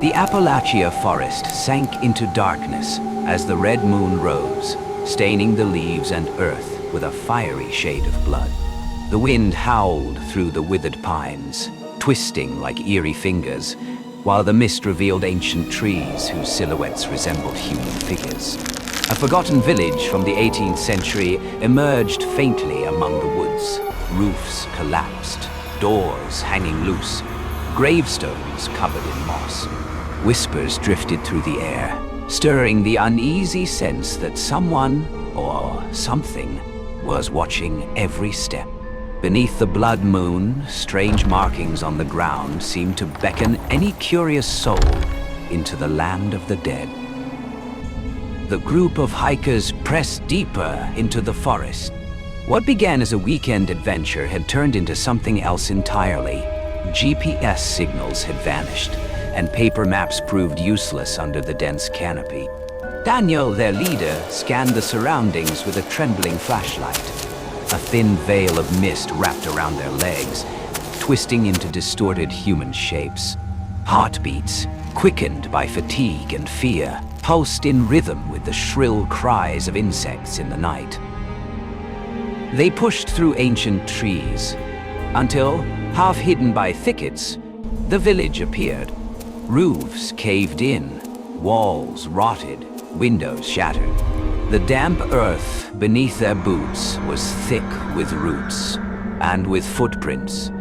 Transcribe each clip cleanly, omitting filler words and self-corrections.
The Appalachia forest sank into darkness as the red moon rose, staining the leaves and earth with a fiery shade of blood. The wind howled through the withered pines, twisting like eerie fingers, while the mist revealed ancient trees whose silhouettes resembled human figures. A forgotten village from the 18th century emerged faintly among the woods. Roofs collapsed, doors hanging loose, gravestones covered in moss. Whispers drifted through the air, stirring the uneasy sense that someone, or something, was watching every step. Beneath the blood moon, strange markings on the ground seemed to beckon any curious soul into the land of the dead. The group of hikers pressed deeper into the forest. What began as a weekend adventure had turned into something else entirely. GPS signals had vanished, and paper maps proved useless under the dense canopy. Daniel, their leader, scanned the surroundings with a trembling flashlight. A thin veil of mist wrapped around their legs, twisting into distorted human shapes. Heartbeats, quickened by fatigue and fear, pulsed in rhythm with the shrill cries of insects in the night. They pushed through ancient trees, until, half hidden by thickets, the village appeared. Roofs caved in, walls rotted, windows shattered. The damp earth beneath their boots was thick with roots, and with footprints,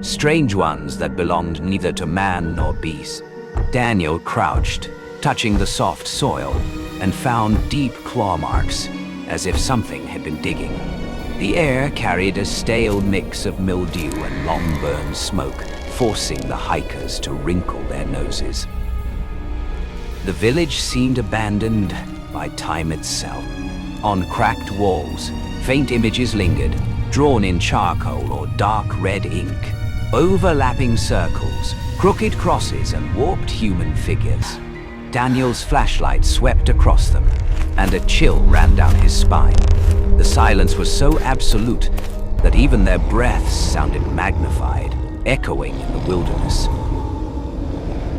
strange ones that belonged neither to man nor beast. Daniel crouched, touching the soft soil, and found deep claw marks, as if something had been digging. The air carried a stale mix of mildew and long-burned smoke, forcing the hikers to wrinkle their noses. The village seemed abandoned by time itself. On cracked walls, faint images lingered, drawn in charcoal or dark red ink. Overlapping circles, crooked crosses, and warped human figures. Daniel's flashlight swept across them, and a chill ran down his spine. The silence was so absolute that even their breaths sounded magnified, echoing in the wilderness.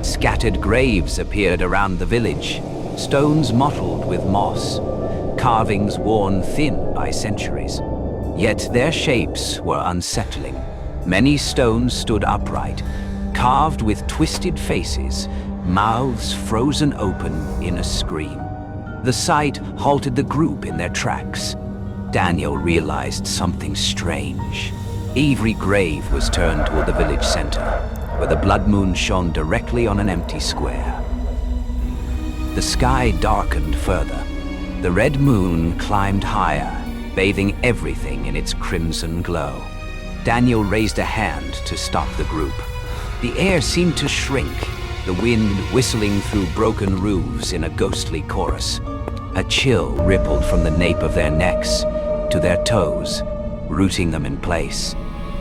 Scattered graves appeared around the village, stones mottled with moss, carvings worn thin by centuries. Yet their shapes were unsettling. Many stones stood upright, carved with twisted faces, mouths frozen open in a scream. The sight halted the group in their tracks. Daniel realized something strange. Every grave was turned toward the village center, where the blood moon shone directly on an empty square. The sky darkened further. The red moon climbed higher, bathing everything in its crimson glow. Daniel raised a hand to stop the group. The air seemed to shrink, the wind whistling through broken roofs in a ghostly chorus. A chill rippled from the nape of their necks to their toes, rooting them in place.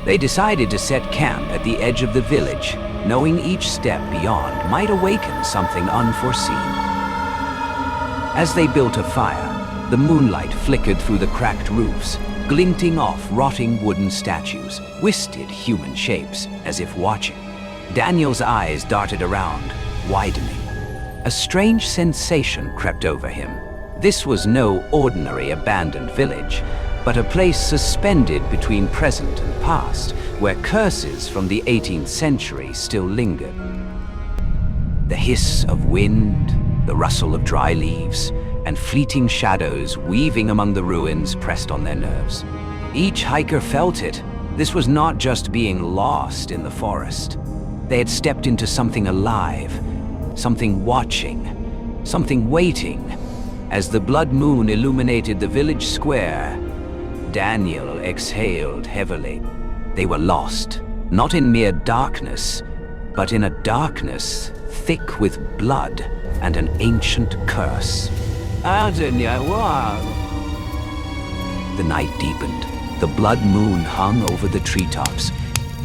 They decided to set camp at the edge of the village, knowing each step beyond might awaken something unforeseen. As they built a fire, the moonlight flickered through the cracked roofs, glinting off rotting wooden statues, twisted human shapes as if watching. Daniel's eyes darted around, widening. A strange sensation crept over him. This was no ordinary abandoned village, but a place suspended between present and past, where curses from the 18th century still lingered. The hiss of wind, the rustle of dry leaves, and fleeting shadows weaving among the ruins pressed on their nerves. Each hiker felt it. This was not just being lost in the forest. They had stepped into something alive, something watching, something waiting. As the blood moon illuminated the village square, Daniel exhaled heavily. They were lost, not in mere darkness, but in a darkness thick with blood and an ancient curse. The night deepened. The blood moon hung over the treetops,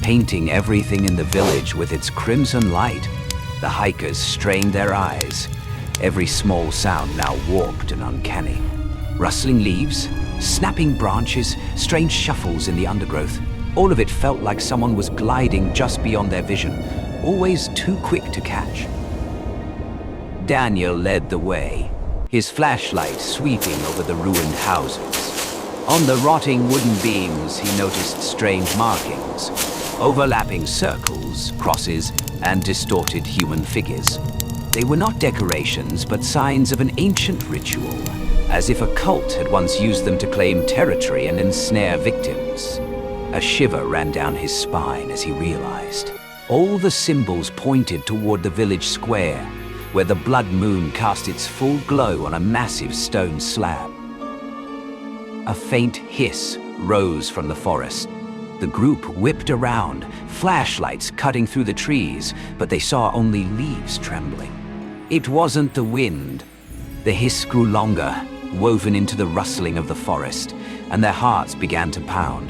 painting everything in the village with its crimson light. The hikers strained their eyes, every small sound now warped and uncanny. Rustling leaves, snapping branches, strange shuffles in the undergrowth. All of it felt like someone was gliding just beyond their vision, always too quick to catch. Daniel led the way, his flashlight sweeping over the ruined houses. On the rotting wooden beams, he noticed strange markings, overlapping circles, crosses, and distorted human figures. They were not decorations, but signs of an ancient ritual, as if a cult had once used them to claim territory and ensnare victims. A shiver ran down his spine as he realized. All the symbols pointed toward the village square, where the blood moon cast its full glow on a massive stone slab. A faint hiss rose from the forest. The group whipped around, flashlights cutting through the trees, but they saw only leaves trembling. It wasn't the wind. The hiss grew longer, woven into the rustling of the forest, and their hearts began to pound.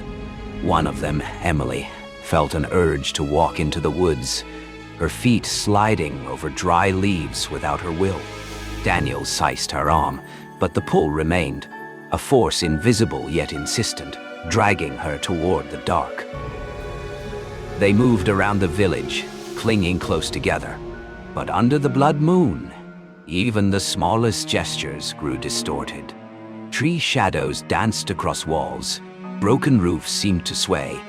One of them, Emily, felt an urge to walk into the woods, her feet sliding over dry leaves without her will. Daniel seized her arm, but the pull remained, a force invisible yet insistent, dragging her toward the dark. They moved around the village, clinging close together. But under the blood moon, even the smallest gestures grew distorted. Tree shadows danced across walls, broken roofs seemed to sway,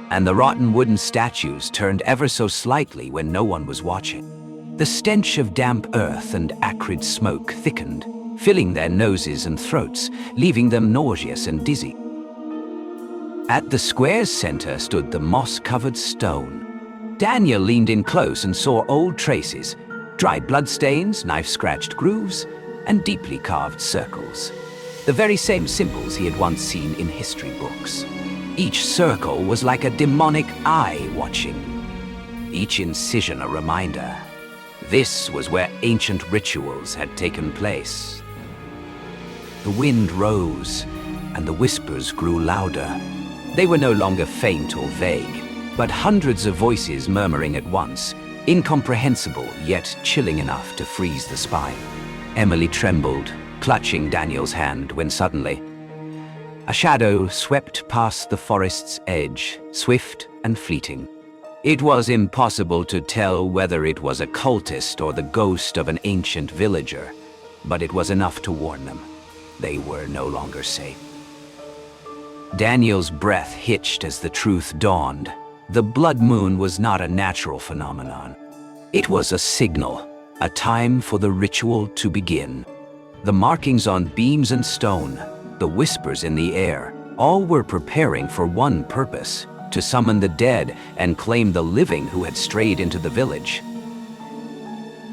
and the rotten wooden statues turned ever so slightly when no one was watching. The stench of damp earth and acrid smoke thickened, filling their noses and throats, leaving them nauseous and dizzy. At the square's center stood the moss-covered stone. Daniel leaned in close and saw old traces, dried bloodstains, knife-scratched grooves, and deeply carved circles. The very same symbols he had once seen in history books. Each circle was like a demonic eye watching, each incision a reminder. This was where ancient rituals had taken place. The wind rose, and the whispers grew louder. They were no longer faint or vague, but hundreds of voices murmuring at once, incomprehensible yet chilling enough to freeze the spine. Emily trembled, clutching Daniel's hand, when suddenly a shadow swept past the forest's edge, swift and fleeting. It was impossible to tell whether it was a cultist or the ghost of an ancient villager, but it was enough to warn them. They were no longer safe. Daniel's breath hitched as the truth dawned. The blood moon was not a natural phenomenon. It was a signal, a time for the ritual to begin. The markings on beams and stone, the whispers in the air, all were preparing for one purpose: to summon the dead and claim the living who had strayed into the village.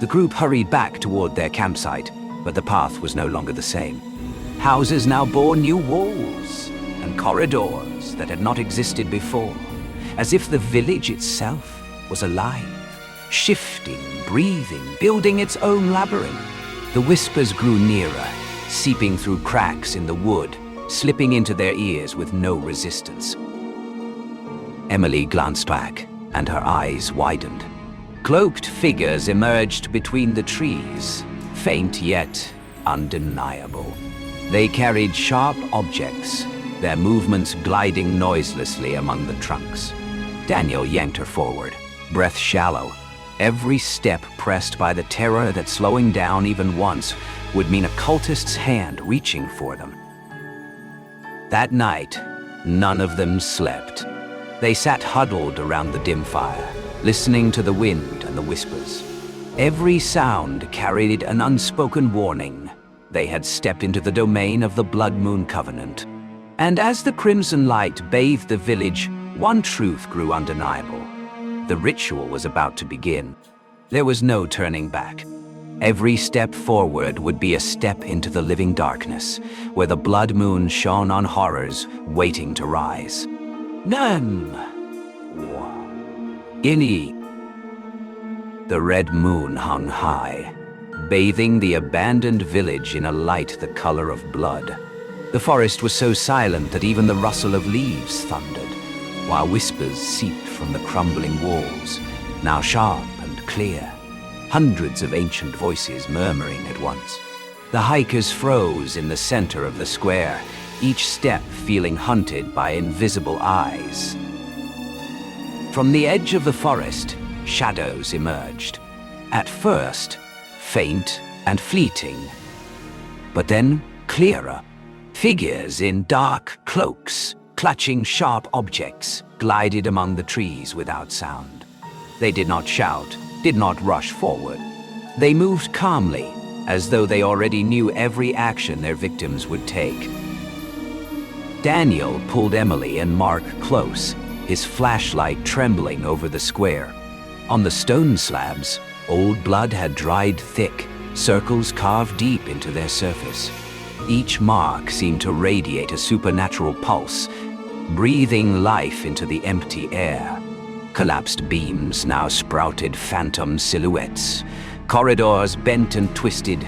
The group hurried back toward their campsite, but the path was no longer the same. Houses now bore new walls and corridors that had not existed before, as if the village itself was alive, shifting, breathing, building its own labyrinth. The whispers grew nearer, seeping through cracks in the wood, slipping into their ears with no resistance. Emily glanced back, and her eyes widened. Cloaked figures emerged between the trees, faint yet undeniable. They carried sharp objects, their movements gliding noiselessly among the trunks. Daniel yanked her forward, breath shallow. Every step pressed by the terror that slowing down even once would mean a cultist's hand reaching for them. That night, none of them slept. They sat huddled around the dim fire, listening to the wind and the whispers. Every sound carried an unspoken warning. They had stepped into the domain of the Blood Moon Covenant. And as the crimson light bathed the village, one truth grew undeniable. The ritual was about to begin. There was no turning back. Every step forward would be a step into the living darkness, where the blood moon shone on horrors waiting to rise. None. Inni. The red moon hung high, bathing the abandoned village in a light the color of blood. The forest was so silent that even the rustle of leaves thundered, while whispers seeped from the crumbling walls, now sharp and clear, hundreds of ancient voices murmuring at once. The hikers froze in the center of the square, each step feeling hunted by invisible eyes. From the edge of the forest, shadows emerged. At first, faint and fleeting. But then, clearer. Figures in dark cloaks, clutching sharp objects, glided among the trees without sound. They did not shout, did not rush forward. They moved calmly, as though they already knew every action their victims would take. Daniel pulled Emily and Mark close, his flashlight trembling over the square. On the stone slabs, old blood had dried thick, circles carved deep into their surface. Each mark seemed to radiate a supernatural pulse, breathing life into the empty air. Collapsed beams now sprouted phantom silhouettes. Corridors bent and twisted,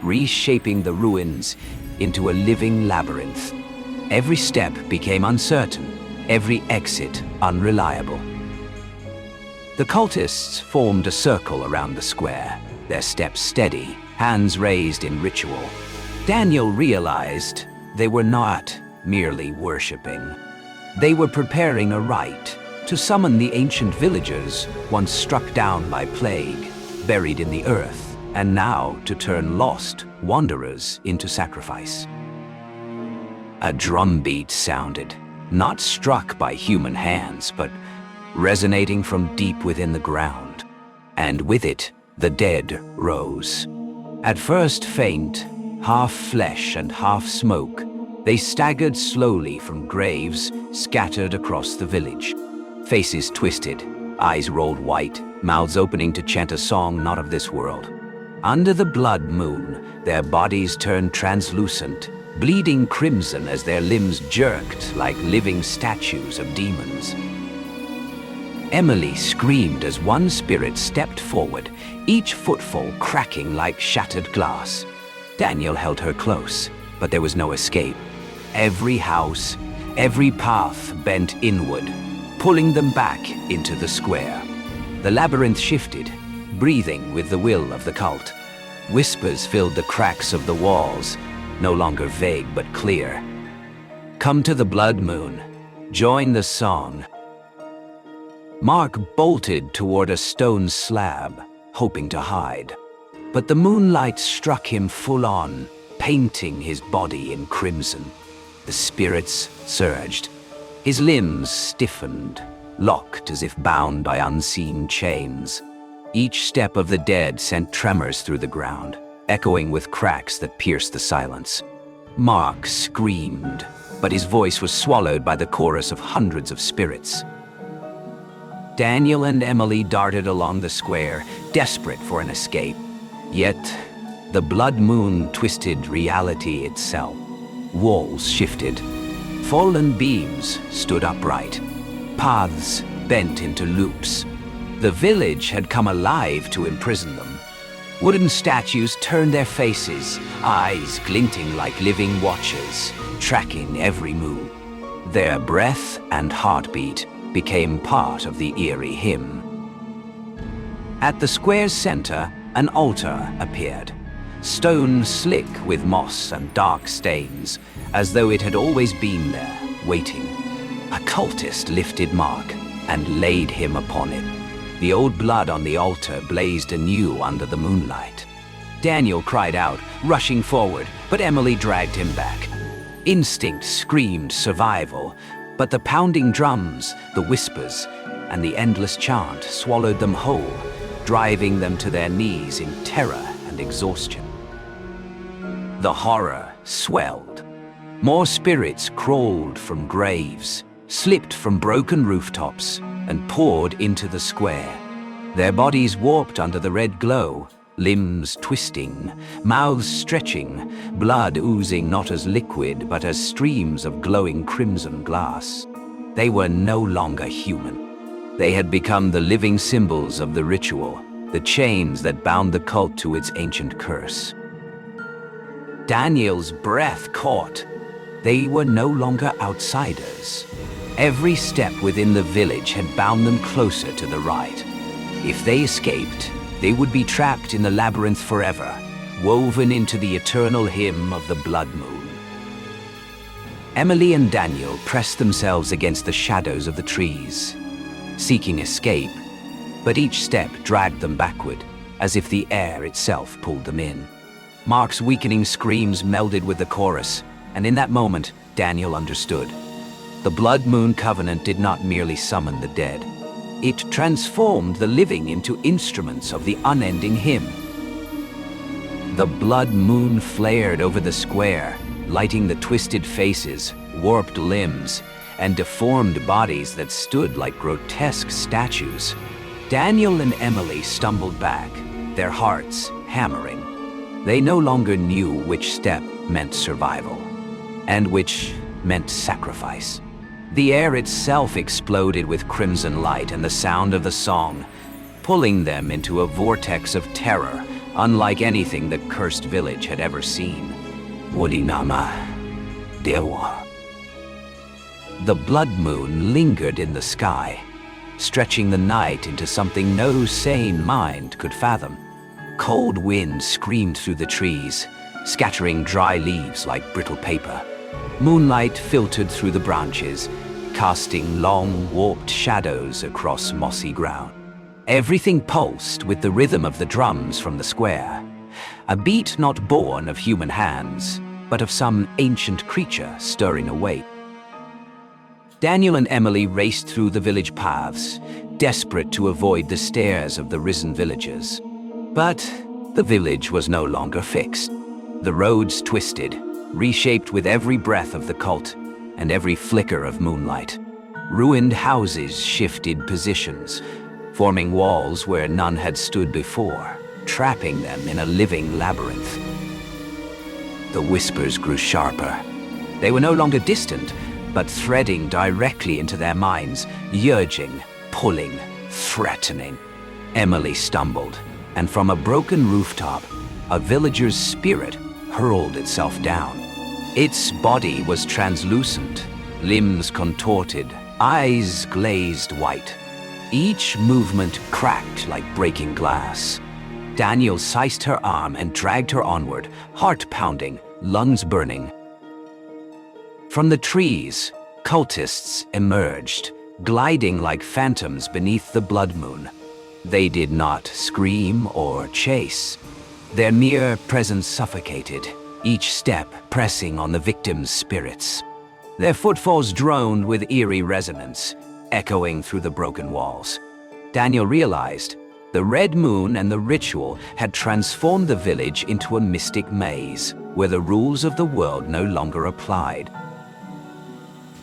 reshaping the ruins into a living labyrinth. Every step became uncertain, every exit unreliable. The cultists formed a circle around the square, their steps steady, hands raised in ritual. Daniel realized they were not merely worshipping. They were preparing a rite to summon the ancient villagers once struck down by plague, buried in the earth, and now to turn lost wanderers into sacrifice. A drumbeat sounded, not struck by human hands, but resonating from deep within the ground. And with it, the dead rose. At first faint, half flesh and half smoke, they staggered slowly from graves scattered across the village. Faces twisted, eyes rolled white, mouths opening to chant a song not of this world. Under the blood moon, their bodies turned translucent, bleeding crimson as their limbs jerked like living statues of demons. Emily screamed as one spirit stepped forward, each footfall cracking like shattered glass. Daniel held her close, but there was no escape. Every house, every path bent inward, pulling them back into the square. The labyrinth shifted, breathing with the will of the cult. Whispers filled the cracks of the walls, no longer vague but clear. Come to the blood moon. Join the song. Mark bolted toward a stone slab, hoping to hide. But the moonlight struck him full on, painting his body in crimson. The spirits surged. His limbs stiffened, locked as if bound by unseen chains. Each step of the dead sent tremors through the ground, echoing with cracks that pierced the silence. Mark screamed, but his voice was swallowed by the chorus of hundreds of spirits. Daniel and Emily darted along the square, desperate for an escape. Yet, the blood moon twisted reality itself. Walls shifted. Fallen beams stood upright. Paths bent into loops. The village had come alive to imprison them. Wooden statues turned their faces, eyes glinting like living watchers, tracking every move. Their breath and heartbeat became part of the eerie hymn. At the square's center, an altar appeared, stone slick with moss and dark stains, as though it had always been there, waiting. A cultist lifted Mark and laid him upon it. The old blood on the altar blazed anew under the moonlight. Daniel cried out, rushing forward, but Emily dragged him back. Instinct screamed survival, but the pounding drums, the whispers, and the endless chant swallowed them whole, driving them to their knees in terror and exhaustion. The horror swelled. More spirits crawled from graves, slipped from broken rooftops, and poured into the square. Their bodies warped under the red glow, limbs twisting, mouths stretching, blood oozing not as liquid but as streams of glowing crimson glass. They were no longer human. They had become the living symbols of the ritual, the chains that bound the cult to its ancient curse. Daniel's breath caught. They were no longer outsiders. Every step within the village had bound them closer to the rite. If they escaped, they would be trapped in the labyrinth forever, woven into the eternal hymn of the blood moon. Emily and Daniel pressed themselves against the shadows of the trees, seeking escape, but each step dragged them backward, as if the air itself pulled them in. Mark's weakening screams melded with the chorus, and in that moment, Daniel understood. The Blood Moon Covenant did not merely summon the dead. It transformed the living into instruments of the unending hymn. The blood moon flared over the square, lighting the twisted faces, warped limbs, and deformed bodies that stood like grotesque statues. Daniel and Emily stumbled back, their hearts hammering. They no longer knew which step meant survival, and which meant sacrifice. The air itself exploded with crimson light and the sound of the song, pulling them into a vortex of terror, unlike anything the cursed village had ever seen. Wodinama Dewa. The blood moon lingered in the sky, stretching the night into something no sane mind could fathom. Cold wind screamed through the trees, scattering dry leaves like brittle paper. Moonlight filtered through the branches, casting long, warped shadows across mossy ground. Everything pulsed with the rhythm of the drums from the square, a beat not born of human hands, but of some ancient creature stirring awake. Daniel and Emily raced through the village paths, desperate to avoid the stares of the risen villagers. But the village was no longer fixed. The roads twisted, reshaped with every breath of the cult and every flicker of moonlight. Ruined houses shifted positions, forming walls where none had stood before, trapping them in a living labyrinth. The whispers grew sharper. They were no longer distant, but threading directly into their minds, urging, pulling, threatening. Emily stumbled, and from a broken rooftop, a villager's spirit hurled itself down. Its body was translucent, limbs contorted, eyes glazed white. Each movement cracked like breaking glass. Daniel seized her arm and dragged her onward, heart pounding, lungs burning. From the trees, cultists emerged, gliding like phantoms beneath the blood moon. They did not scream or chase. Their mere presence suffocated, each step pressing on the victim's spirits. Their footfalls droned with eerie resonance, echoing through the broken walls. Daniel realized the red moon and the ritual had transformed the village into a mystic maze, where the rules of the world no longer applied.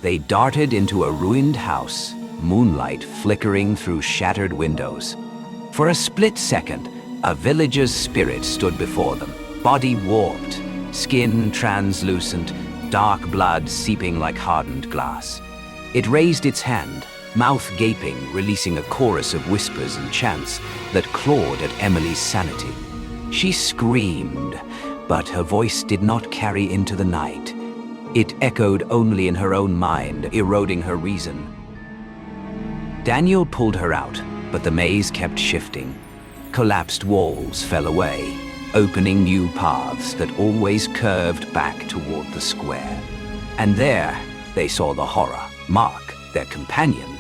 They darted into a ruined house, moonlight flickering through shattered windows. For a split second, a villager's spirit stood before them, body warped, skin translucent, dark blood seeping like hardened glass. It raised its hand, mouth gaping, releasing a chorus of whispers and chants that clawed at Emily's sanity. She screamed, but her voice did not carry into the night. It echoed only in her own mind, eroding her reason. Daniel pulled her out, but the maze kept shifting. Collapsed walls fell away, opening new paths that always curved back toward the square. And there, they saw the horror. Mark, their companion,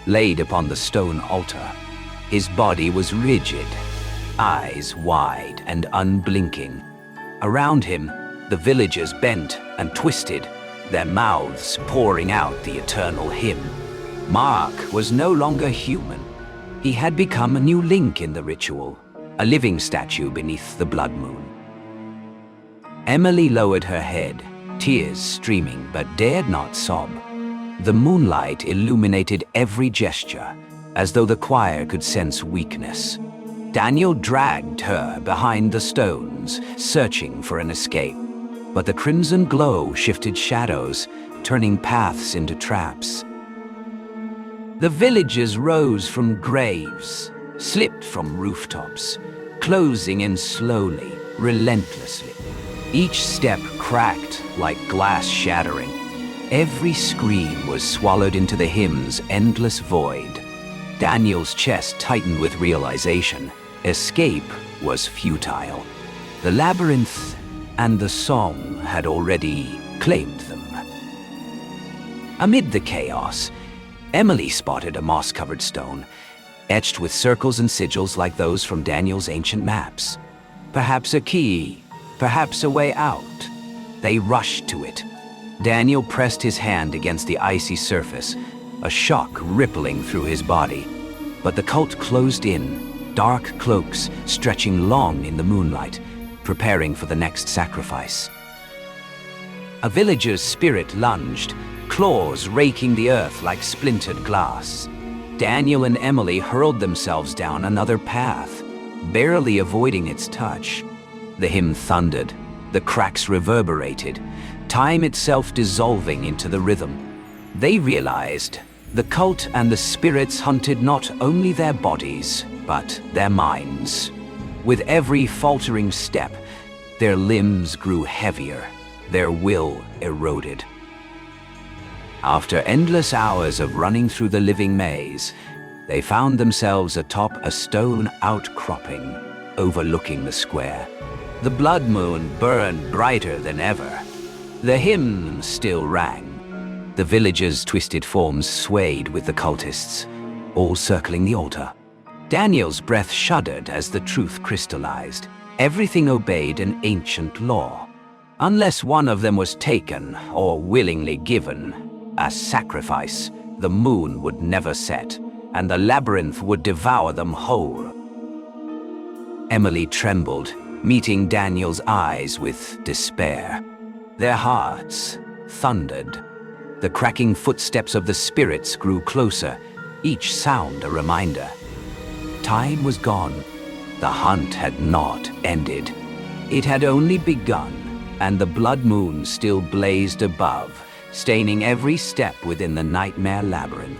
laid upon the stone altar. His body was rigid, eyes wide and unblinking. Around him, the villagers bent and twisted, their mouths pouring out the eternal hymn. Mark was no longer human. He had become a new link in the ritual, a living statue beneath the blood moon. Emily lowered her head, tears streaming, but dared not sob. The moonlight illuminated every gesture, as though the choir could sense weakness. Daniel dragged her behind the stones, searching for an escape. But the crimson glow shifted shadows, turning paths into traps. The villagers rose from graves, slipped from rooftops, closing in slowly, relentlessly. Each step cracked like glass shattering. Every scream was swallowed into the hymn's endless void. Daniel's chest tightened with realization. Escape was futile. The labyrinth and the song had already claimed them. Amid the chaos, Emily spotted a moss-covered stone. etched with circles and sigils like those from Daniel's ancient maps. Perhaps a key, perhaps a way out. They rushed to it. Daniel pressed his hand against the icy surface, a shock rippling through his body. But the cult closed in, dark cloaks stretching long in the moonlight, preparing for the next sacrifice. A villager's spirit lunged, claws raking the earth like splintered glass. Daniel and Emily hurled themselves down another path, barely avoiding its touch. The hymn thundered, the cracks reverberated, time itself dissolving into the rhythm. They realized the cult and the spirits hunted not only their bodies, but their minds. With every faltering step, their limbs grew heavier, their will eroded. After endless hours of running through the living maze, they found themselves atop a stone outcropping, overlooking the square. The blood moon burned brighter than ever. The hymn still rang. The villagers' twisted forms swayed with the cultists, all circling the altar. Daniel's breath shuddered as the truth crystallized. Everything obeyed an ancient law. Unless one of them was taken or willingly given, a sacrifice, the moon would never set, and the labyrinth would devour them whole. Emily trembled, meeting Daniel's eyes with despair. Their hearts thundered. The cracking footsteps of the spirits grew closer, each sound a reminder. Time was gone. The hunt had not ended. It had only begun, and the blood moon still blazed above, staining every step within the nightmare labyrinth.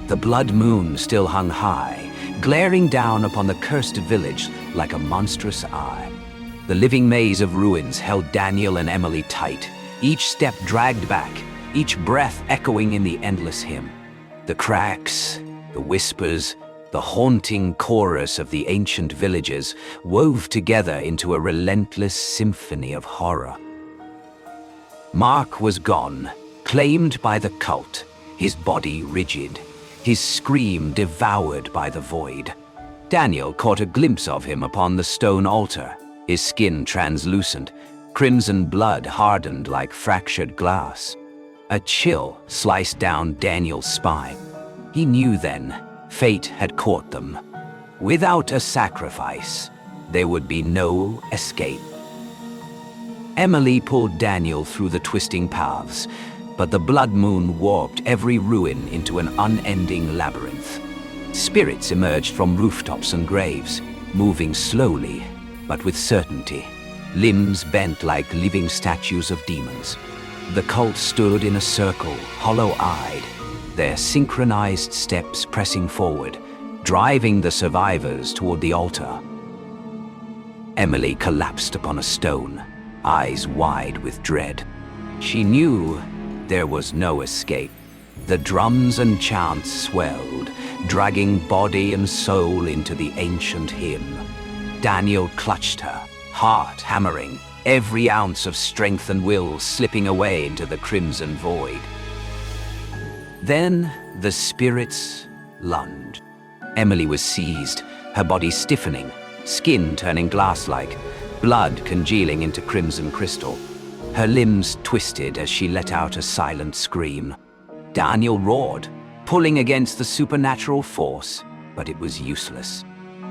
The blood moon still hung high, glaring down upon the cursed village like a monstrous eye. The living maze of ruins held Daniel and Emily tight, each step dragged back, each breath echoing in the endless hymn. The cracks, the whispers, the haunting chorus of the ancient villages wove together into a relentless symphony of horror. Mark was gone, claimed by the cult, his body rigid, his scream devoured by the void. Daniel caught a glimpse of him upon the stone altar, his skin translucent, crimson blood hardened like fractured glass. A chill sliced down Daniel's spine. He knew then, fate had caught them. Without a sacrifice, there would be no escape. Emily pulled Daniel through the twisting paths, but the blood moon warped every ruin into an unending labyrinth. Spirits emerged from rooftops and graves, moving slowly, but with certainty, limbs bent like living statues of demons. The cult stood in a circle, hollow-eyed, their synchronized steps pressing forward, driving the survivors toward the altar. Emily collapsed upon a stone, eyes wide with dread. She knew there was no escape. The drums and chants swelled, dragging body and soul into the ancient hymn. Daniel clutched her, heart hammering, every ounce of strength and will slipping away into the crimson void. Then the spirits lunged. Emily was seized, her body stiffening, skin turning glass-like, blood congealing into crimson crystal. Her limbs twisted as she let out a silent scream. Daniel roared, pulling against the supernatural force, but it was useless.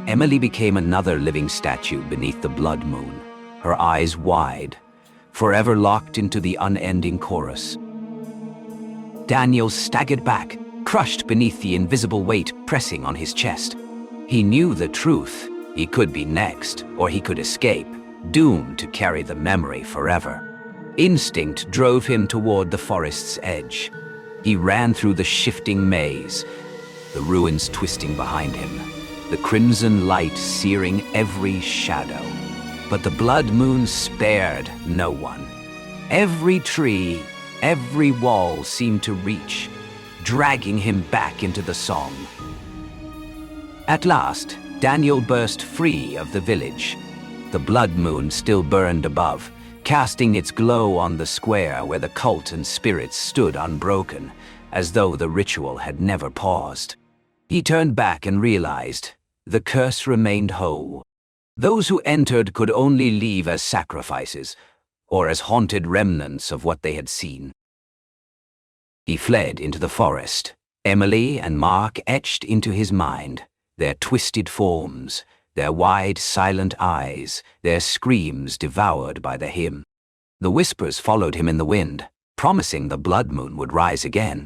Emily became another living statue beneath the blood moon, her eyes wide, forever locked into the unending chorus. Daniel staggered back, crushed beneath the invisible weight pressing on his chest. He knew the truth. He could be next, or he could escape, doomed to carry the memory forever. Instinct drove him toward the forest's edge. He ran through the shifting maze, the ruins twisting behind him, the crimson light searing every shadow. But the blood moon spared no one. Every tree, every wall seemed to reach, dragging him back into the song. At last, Daniel burst free of the village. The blood moon still burned above, casting its glow on the square where the cult and spirits stood unbroken, as though the ritual had never paused. He turned back and realized the curse remained whole. Those who entered could only leave as sacrifices, or as haunted remnants of what they had seen. He fled into the forest. Emily and Mark etched into his mind, their twisted forms, their wide, silent eyes, their screams devoured by the hymn. The whispers followed him in the wind, promising the blood moon would rise again.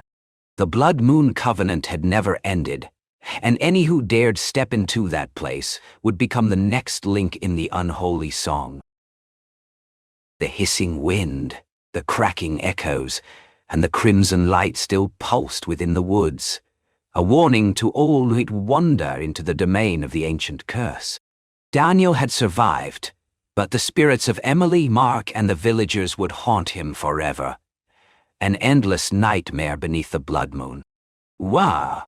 The blood moon covenant had never ended, and any who dared step into that place would become the next link in the unholy song. The hissing wind, the cracking echoes, and the crimson light still pulsed within the woods, a warning to all who'd wander into the domain of the ancient curse. Daniel had survived, but the spirits of Emily, Mark, and the villagers would haunt him forever. An endless nightmare beneath the blood moon. Wah!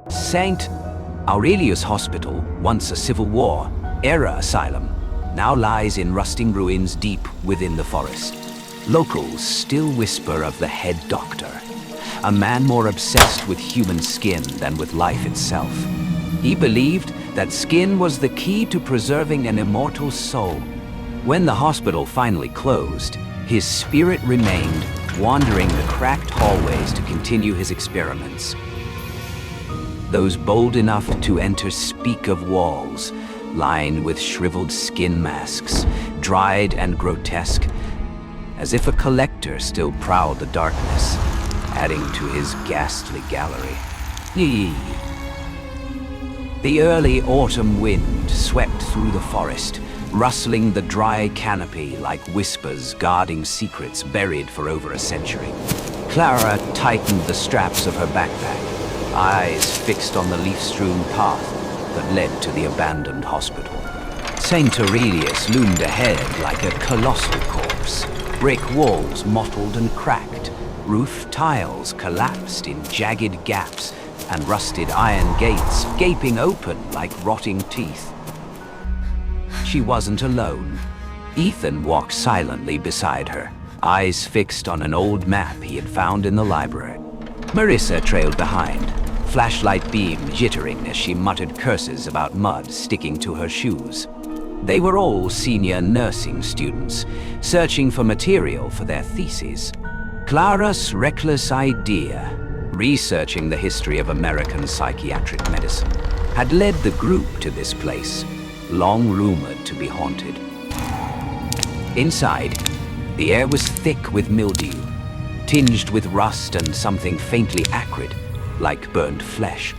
St. Aurelius Hospital, once a Civil War era asylum, now lies in rusting ruins deep within the forest. Locals still whisper of the head doctor, a man more obsessed with human skin than with life itself. He believed that skin was the key to preserving an immortal soul. When the hospital finally closed, his spirit remained, wandering the cracked hallways to continue his experiments. Those bold enough to enter speak of walls, lined with shriveled skin masks, dried and grotesque, as if a collector still prowled the darkness, adding to his ghastly gallery. The early autumn wind swept through the forest, rustling the dry canopy like whispers guarding secrets buried for over a century. Clara tightened the straps of her backpack, eyes fixed on the leaf-strewn path that led to the abandoned hospital. St. Aurelius loomed ahead like a colossal corpse. Brick walls mottled and cracked, roof tiles collapsed in jagged gaps, and rusted iron gates gaping open like rotting teeth. She wasn't alone. Ethan walked silently beside her, eyes fixed on an old map he had found in the library. Marissa trailed behind, flashlight beam jittering as she muttered curses about mud sticking to her shoes. They were all senior nursing students, searching for material for their theses. Clara's reckless idea, researching the history of American psychiatric medicine, had led the group to this place, long rumored to be haunted. Inside, the air was thick with mildew, tinged with rust and something faintly acrid, like burnt flesh.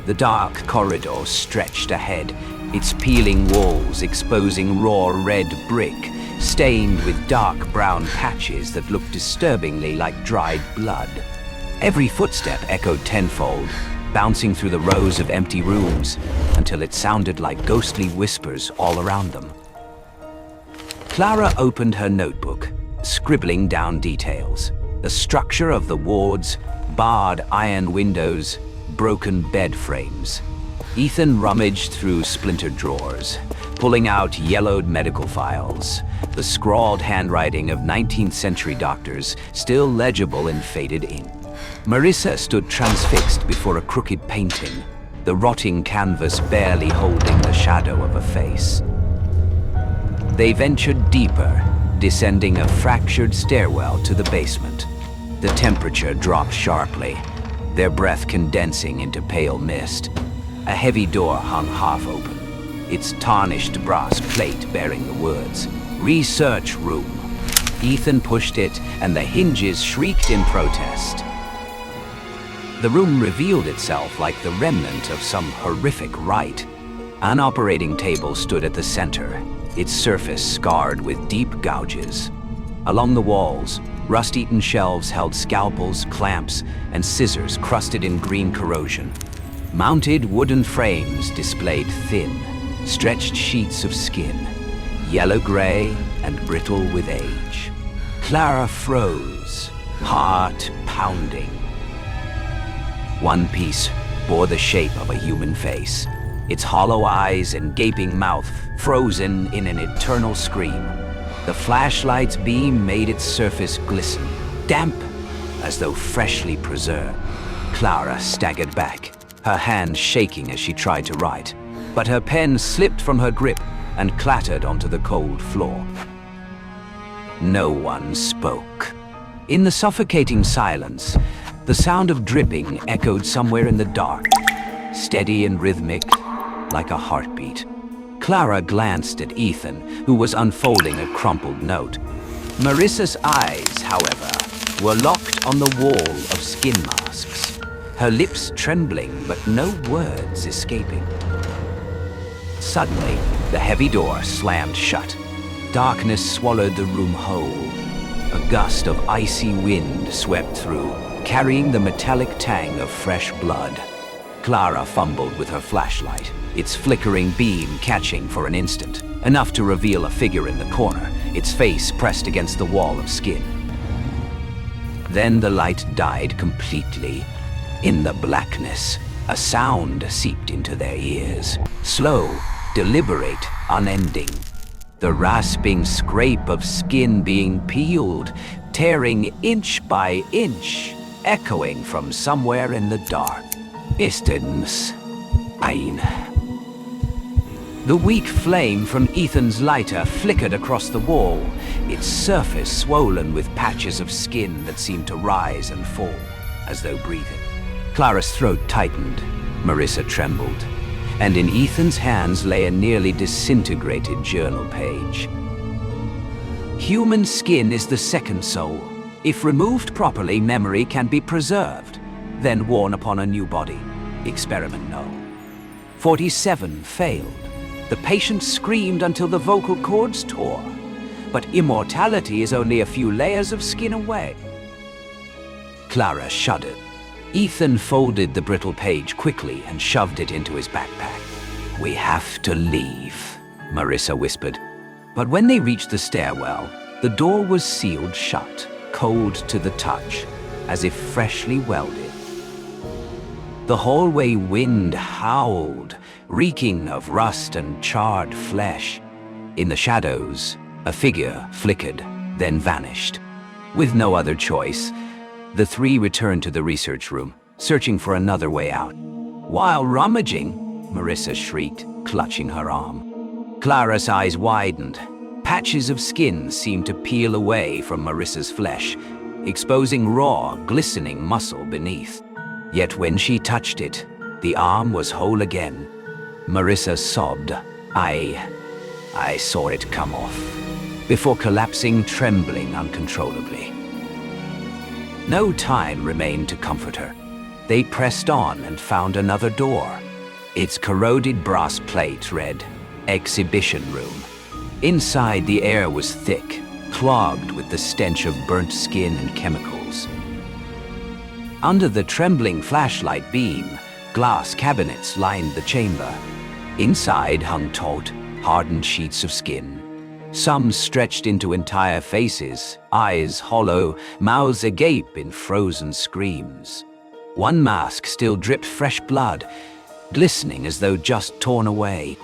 The dark corridor stretched ahead, its peeling walls exposing raw red brick, stained with dark brown patches that looked disturbingly like dried blood. Every footstep echoed tenfold, bouncing through the rows of empty rooms until it sounded like ghostly whispers all around them. Clara opened her notebook, scribbling down details. The structure of the wards, barred iron windows, broken bed frames. Ethan rummaged through splintered drawers, pulling out yellowed medical files, the scrawled handwriting of 19th century doctors still legible in faded ink. Marissa stood transfixed before a crooked painting, the rotting canvas barely holding the shadow of a face. They ventured deeper, descending a fractured stairwell to the basement. The temperature dropped sharply, their breath condensing into pale mist. A heavy door hung half open, its tarnished brass plate bearing the words, "Research Room." Ethan pushed it, and the hinges shrieked in protest. The room revealed itself like the remnant of some horrific rite. An operating table stood at the center, its surface scarred with deep gouges. Along the walls, rust-eaten shelves held scalpels, clamps, and scissors crusted in green corrosion. Mounted wooden frames displayed thin, stretched sheets of skin, yellow-gray and brittle with age. Clara froze, heart pounding. One piece bore the shape of a human face, its hollow eyes and gaping mouth frozen in an eternal scream. The flashlight's beam made its surface glisten, damp, as though freshly preserved. Clara staggered back, her hand shaking as she tried to write, but her pen slipped from her grip and clattered onto the cold floor. No one spoke. In the suffocating silence, the sound of dripping echoed somewhere in the dark, steady and rhythmic, like a heartbeat. Clara glanced at Ethan, who was unfolding a crumpled note. Marissa's eyes, however, were locked on the wall of skin masks, her lips trembling but no words escaping. Suddenly, the heavy door slammed shut. Darkness swallowed the room whole. A gust of icy wind swept through, carrying the metallic tang of fresh blood. Clara fumbled with her flashlight, its flickering beam catching for an instant, enough to reveal a figure in the corner, its face pressed against the wall of skin. Then the light died completely. In the blackness, a sound seeped into their ears, slow, deliberate, unending. The rasping scrape of skin being peeled, tearing inch by inch, echoing from somewhere in the dark. Istens. Ein. The weak flame from Ethan's lighter flickered across the wall, its surface swollen with patches of skin that seemed to rise and fall, as though breathing. Clara's throat tightened, Marissa trembled, and in Ethan's hands lay a nearly disintegrated journal page. Human skin is the second soul. If removed properly, memory can be preserved, then worn upon a new body. Experiment no. 47 failed. The patient screamed until the vocal cords tore. But immortality is only a few layers of skin away. Clara shuddered. Ethan folded the brittle page quickly and shoved it into his backpack. "We have to leave," Marissa whispered. But when they reached the stairwell, the door was sealed shut, cold to the touch, as if freshly welded. The hallway wind howled, reeking of rust and charred flesh. In the shadows, a figure flickered, then vanished. With no other choice, the three returned to the research room, searching for another way out. "While rummaging," Marissa shrieked, clutching her arm. Clara's eyes widened. Patches of skin seemed to peel away from Marissa's flesh, exposing raw, glistening muscle beneath. Yet when she touched it, the arm was whole again. Marissa sobbed. I saw it come off," before collapsing, trembling uncontrollably. No time remained to comfort her. They pressed on and found another door. Its corroded brass plate read, "Exhibition Room." Inside, the air was thick, clogged with the stench of burnt skin and chemicals. Under the trembling flashlight beam, glass cabinets lined the chamber. Inside hung taut, hardened sheets of skin. Some stretched into entire faces, eyes hollow, mouths agape in frozen screams. One mask still dripped fresh blood, glistening as though just torn away.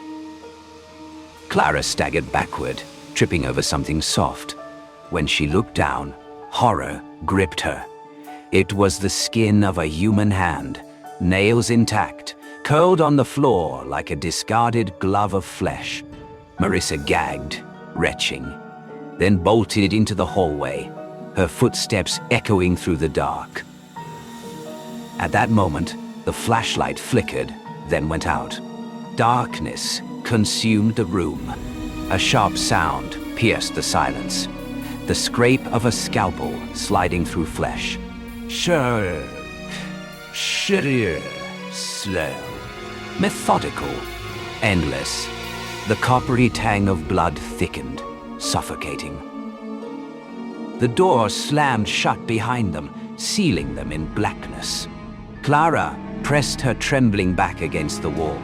Clara staggered backward, tripping over something soft. When she looked down, horror gripped her. It was the skin of a human hand, nails intact, curled on the floor like a discarded glove of flesh. Marissa gagged, retching, then bolted into the hallway, her footsteps echoing through the dark. At that moment, the flashlight flickered, then went out. Darkness consumed the room. A sharp sound pierced the silence, the scrape of a scalpel sliding through flesh. Sharp, slow, methodical, endless. The coppery tang of blood thickened, suffocating. The door slammed shut behind them, sealing them in blackness. Clara pressed her trembling back against the wall,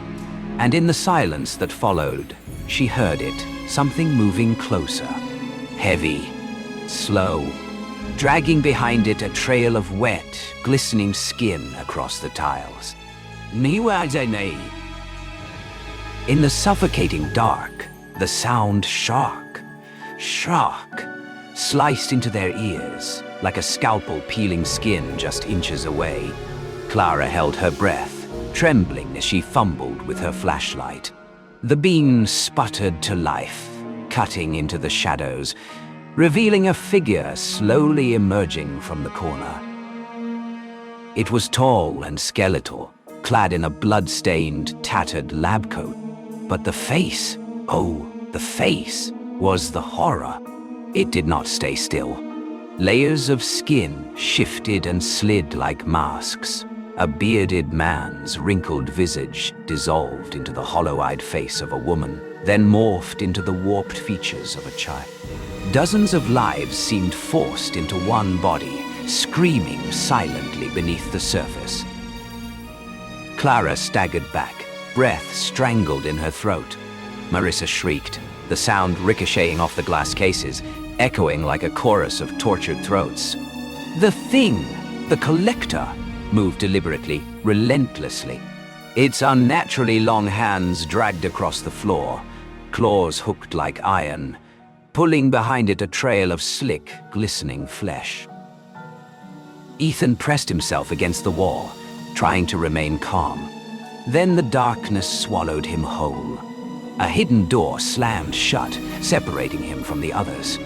and in the silence that followed, she heard it, something moving closer. Heavy, slow, dragging behind it a trail of wet, glistening skin across the tiles. In the suffocating dark, the sound shock. shark, sliced into their ears, like a scalpel peeling skin just inches away. Clara held her breath, trembling as she fumbled with her flashlight. The beam sputtered to life, cutting into the shadows, revealing a figure slowly emerging from the corner. It was tall and skeletal, clad in a blood-stained, tattered lab coat. But the face, the face, was the horror. It did not stay still. Layers of skin shifted and slid like masks. A bearded man's wrinkled visage dissolved into the hollow-eyed face of a woman, then morphed into the warped features of a child. Dozens of lives seemed forced into one body, screaming silently beneath the surface. Clara staggered back, breath strangled in her throat. Marissa shrieked, the sound ricocheting off the glass cases, echoing like a chorus of tortured throats. The thing, the collector, moved deliberately, relentlessly. Its unnaturally long hands dragged across the floor, claws hooked like iron, pulling behind it a trail of slick, glistening flesh. Ethan pressed himself against the wall, trying to remain calm. Then the darkness swallowed him whole. A hidden door slammed shut, separating him from the others.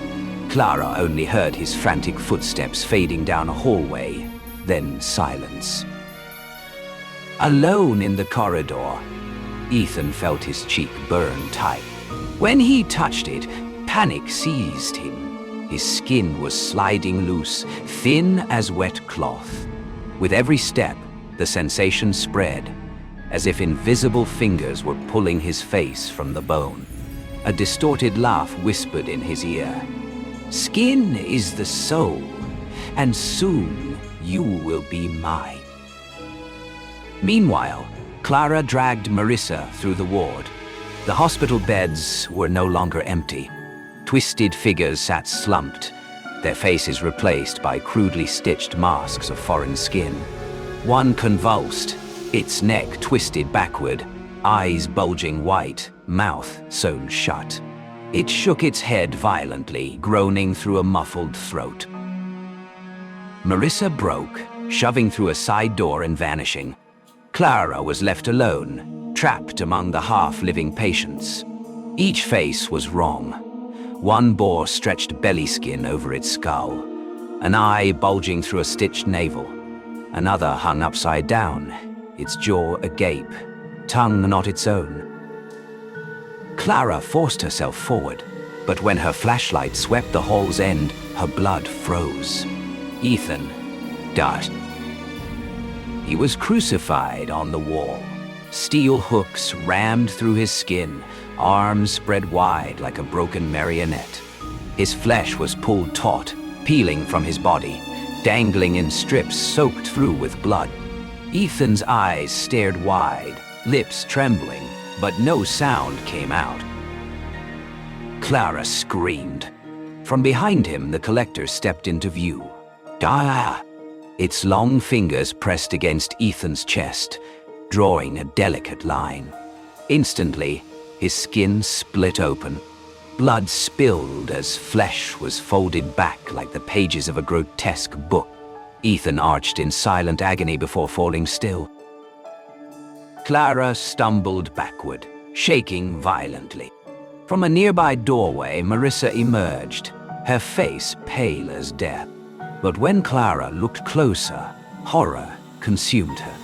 Clara only heard his frantic footsteps fading down a hallway, then silence. Alone in the corridor, Ethan felt his cheek burn tight. When he touched it, panic seized him. His skin was sliding loose, thin as wet cloth. With every step, the sensation spread, as if invisible fingers were pulling his face from the bone. A distorted laugh whispered in his ear. "Skin is the soul, and soon you will be mine." Meanwhile, Clara dragged Marissa through the ward. The hospital beds were no longer empty. Twisted figures sat slumped, their faces replaced by crudely stitched masks of foreign skin. One convulsed, its neck twisted backward, eyes bulging white, mouth sewn shut. It shook its head violently, groaning through a muffled throat. Marissa broke, shoving through a side door and vanishing. Clara was left alone, trapped among the half-living patients. Each face was wrong. One bore stretched belly skin over its skull, an eye bulging through a stitched navel. Another hung upside down, its jaw agape, tongue not its own. Clara forced herself forward, but when her flashlight swept the hall's end, her blood froze. Ethan died. He was crucified on the wall. Steel hooks rammed through his skin, arms spread wide like a broken marionette. His flesh was pulled taut, peeling from his body, dangling in strips soaked through with blood. Ethan's eyes stared wide, lips trembling, but no sound came out. Clara screamed. From behind him, the collector stepped into view. Ah! Its long fingers pressed against Ethan's chest, drawing a delicate line. Instantly, his skin split open. Blood spilled as flesh was folded back like the pages of a grotesque book. Ethan arched in silent agony before falling still. Clara stumbled backward, shaking violently. From a nearby doorway, Marissa emerged, her face pale as death. But when Clara looked closer, horror consumed her.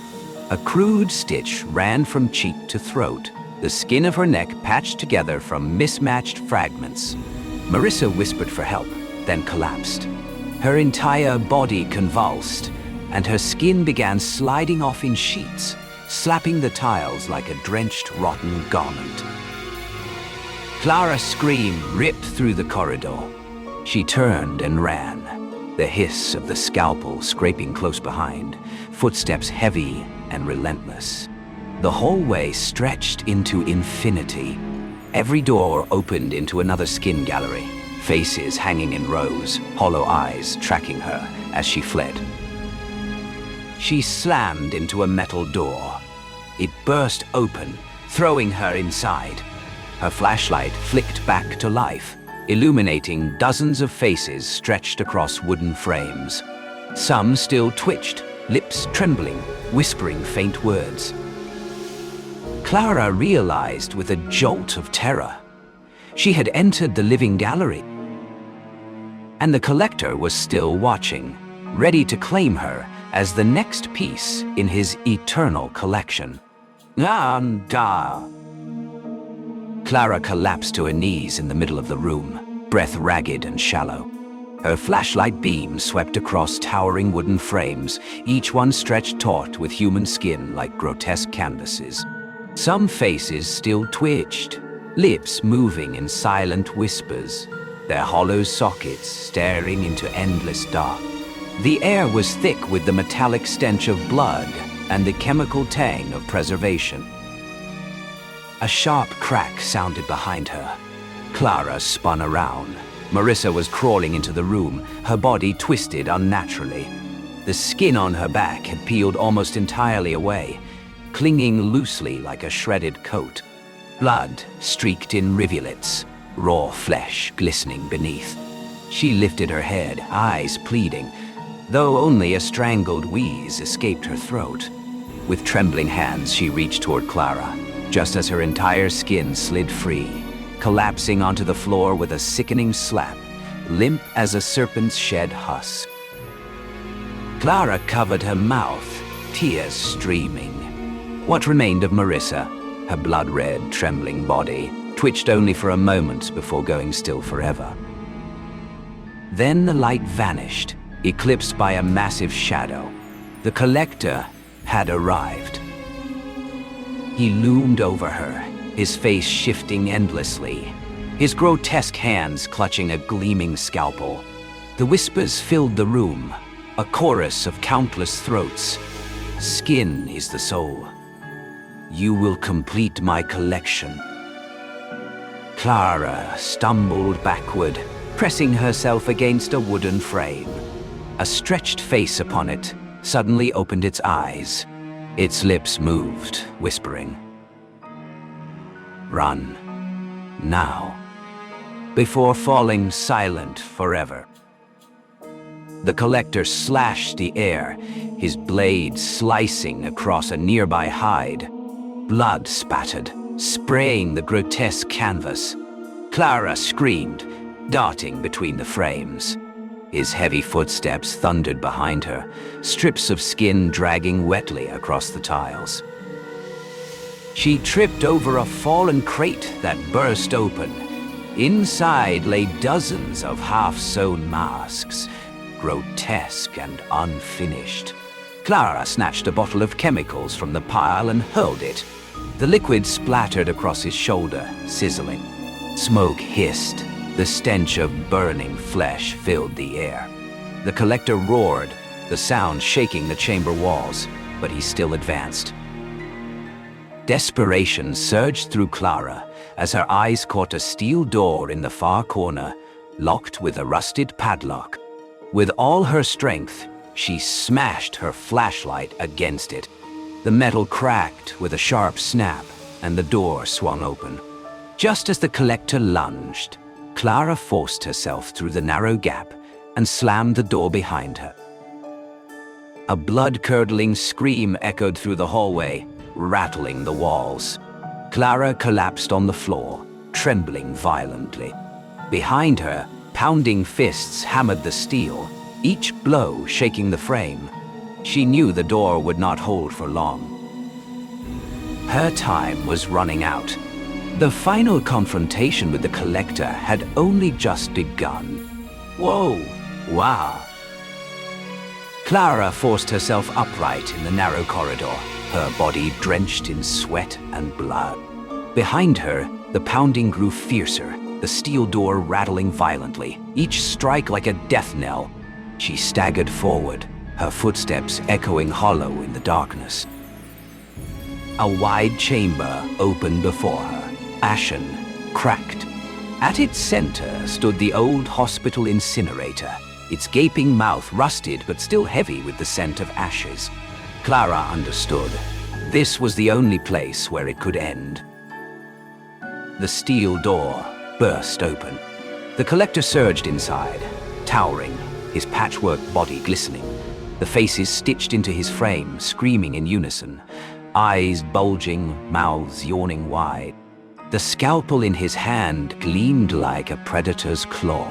A crude stitch ran from cheek to throat, the skin of her neck patched together from mismatched fragments. Marissa whispered for help, then collapsed. Her entire body convulsed, and her skin began sliding off in sheets, slapping the tiles like a drenched, rotten garment. Clara's scream ripped through the corridor. She turned and ran, the hiss of the scalpel scraping close behind, footsteps heavy and relentless. The hallway stretched into infinity. Every door opened into another skin gallery, faces hanging in rows, hollow eyes tracking her as she fled. She slammed into a metal door. It burst open, throwing her inside. Her flashlight flicked back to life, illuminating dozens of faces stretched across wooden frames. Some still twitched, lips trembling, whispering faint words. Clara realized with a jolt of terror. She had entered the living gallery, and the collector was still watching, ready to claim her as the next piece in his eternal collection. Clara collapsed to her knees in the middle of the room, breath ragged and shallow. Her flashlight beam swept across towering wooden frames, each one stretched taut with human skin like grotesque canvases. Some faces still twitched, lips moving in silent whispers, their hollow sockets staring into endless dark. The air was thick with the metallic stench of blood and the chemical tang of preservation. A sharp crack sounded behind her. Clara spun around. Marissa was crawling into the room, her body twisted unnaturally. The skin on her back had peeled almost entirely away, clinging loosely like a shredded coat. Blood streaked in rivulets, raw flesh glistening beneath. She lifted her head, eyes pleading, though only a strangled wheeze escaped her throat. With trembling hands, she reached toward Clara, just as her entire skin slid free, collapsing onto the floor with a sickening slap, limp as a serpent's shed husk. Clara covered her mouth, tears streaming. What remained of Marissa, her blood-red, trembling body, twitched only for a moment before going still forever. Then the light vanished, eclipsed by a massive shadow. The collector had arrived. He loomed over her, his face shifting endlessly, his grotesque hands clutching a gleaming scalpel. The whispers filled the room, a chorus of countless throats. Skin is the soul. You will complete my collection. Clara stumbled backward, pressing herself against a wooden frame. A stretched face upon it suddenly opened its eyes. Its lips moved, whispering, "Run, now," before falling silent forever. The collector slashed the air, his blade slicing across a nearby hide. Blood spattered, spraying the grotesque canvas. Clara screamed, darting between the frames. His heavy footsteps thundered behind her, strips of skin dragging wetly across the tiles. She tripped over a fallen crate that burst open. Inside lay dozens of half-sewn masks, grotesque and unfinished. Clara snatched a bottle of chemicals from the pile and hurled it. The liquid splattered across his shoulder, sizzling. Smoke hissed. The stench of burning flesh filled the air. The collector roared, the sound shaking the chamber walls, but he still advanced. Desperation surged through Clara as her eyes caught a steel door in the far corner, locked with a rusted padlock. With all her strength, she smashed her flashlight against it. The metal cracked with a sharp snap, and the door swung open. Just as the collector lunged, Clara forced herself through the narrow gap and slammed the door behind her. A blood-curdling scream echoed through the hallway, rattling the walls. Clara collapsed on the floor, trembling violently. Behind her, pounding fists hammered the steel, each blow shaking the frame. She knew the door would not hold for long. Her time was running out. The final confrontation with the collector had only just begun. Whoa! Wow! Clara forced herself upright in the narrow corridor, her body drenched in sweat and blood. Behind her, the pounding grew fiercer, the steel door rattling violently, each strike like a death knell. She staggered forward, her footsteps echoing hollow in the darkness. A wide chamber opened before her, ashen, cracked. At its center stood the old hospital incinerator, its gaping mouth rusted but still heavy with the scent of ashes. Clara understood. This was the only place where it could end. The steel door burst open. The collector surged inside, towering, his patchwork body glistening. The faces stitched into his frame, screaming in unison, eyes bulging, mouths yawning wide. The scalpel in his hand gleamed like a predator's claw.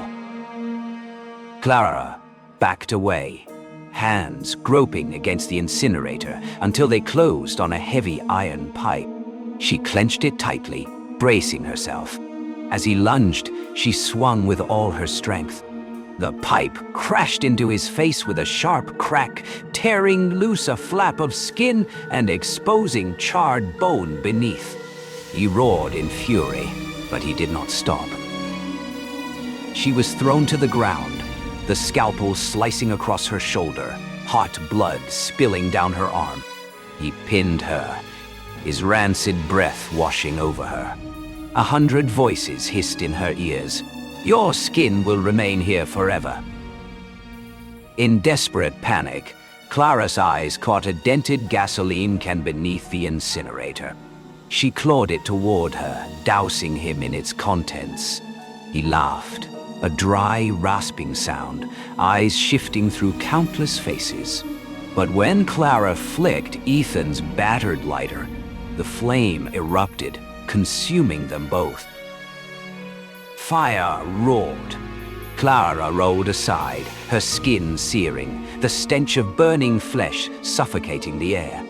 Clara backed away, hands groping against the incinerator until they closed on a heavy iron pipe. She clenched it tightly, bracing herself. As he lunged, she swung with all her strength. The pipe crashed into his face with a sharp crack, tearing loose a flap of skin and exposing charred bone beneath. He roared in fury, but he did not stop. She was thrown to the ground, the scalpel slicing across her shoulder, hot blood spilling down her arm. He pinned her, his rancid breath washing over her. 100 voices hissed in her ears. Your skin will remain here forever. In desperate panic, Clara's eyes caught a dented gasoline can beneath the incinerator. She clawed it toward her, dousing him in its contents. He laughed, a dry, rasping sound, eyes shifting through countless faces. But when Clara flicked Ethan's battered lighter, the flame erupted, consuming them both. Fire roared. Clara rolled aside, her skin searing, the stench of burning flesh suffocating the air.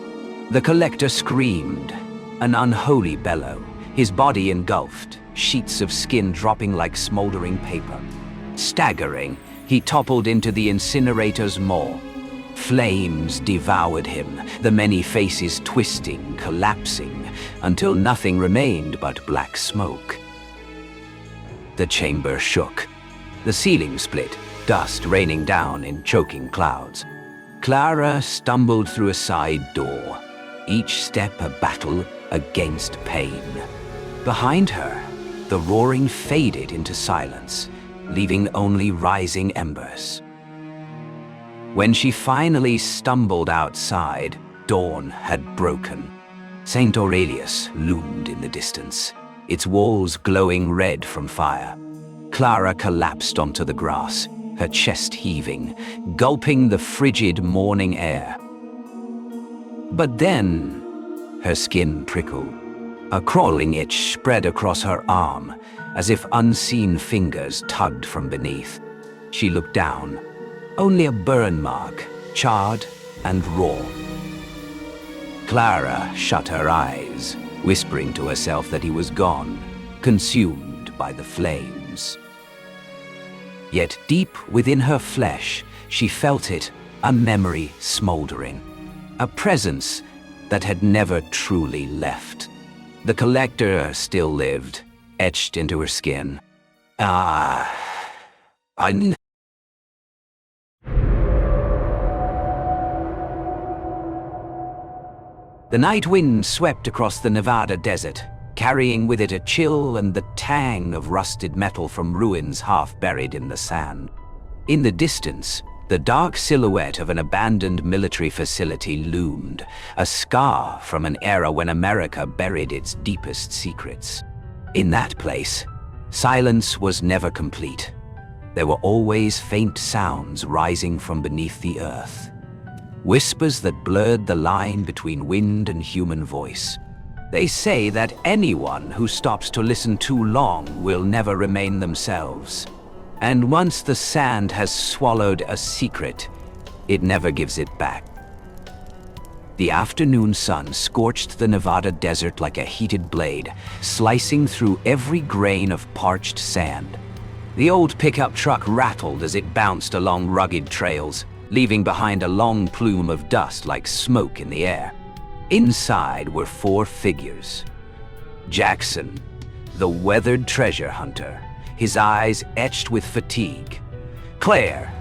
The collector screamed, an unholy bellow, his body engulfed, sheets of skin dropping like smoldering paper. Staggering, he toppled into the incinerator's maw. Flames devoured him, the many faces twisting, collapsing, until nothing remained but black smoke. The chamber shook. The ceiling split, dust raining down in choking clouds. Clara stumbled through a side door, each step a battle against pain. Behind her, the roaring faded into silence, leaving only rising embers. When she finally stumbled outside, dawn had broken. St. Aurelius loomed in the distance, its walls glowing red from fire. Clara collapsed onto the grass, her chest heaving, gulping the frigid morning air. But then, her skin prickled. A crawling itch spread across her arm, as if unseen fingers tugged from beneath. She looked down. Only a burn mark, charred and raw. Clara shut her eyes, whispering to herself that he was gone, consumed by the flames. Yet deep within her flesh, she felt it, a memory smoldering, a presence that had never truly left. The collector still lived, etched into her skin. The night wind swept across the Nevada desert, carrying with it a chill and the tang of rusted metal from ruins half buried in the sand. In the distance, the dark silhouette of an abandoned military facility loomed, a scar from an era when America buried its deepest secrets. In that place, silence was never complete. There were always faint sounds rising from beneath the earth. Whispers that blurred the line between wind and human voice. They say that anyone who stops to listen too long will never remain themselves. And once the sand has swallowed a secret, it never gives it back. The afternoon sun scorched the Nevada desert like a heated blade, slicing through every grain of parched sand. The old pickup truck rattled as it bounced along rugged trails, leaving behind a long plume of dust like smoke in the air. Inside were 4 figures. Jackson, the weathered treasure hunter, his eyes etched with fatigue. Claire,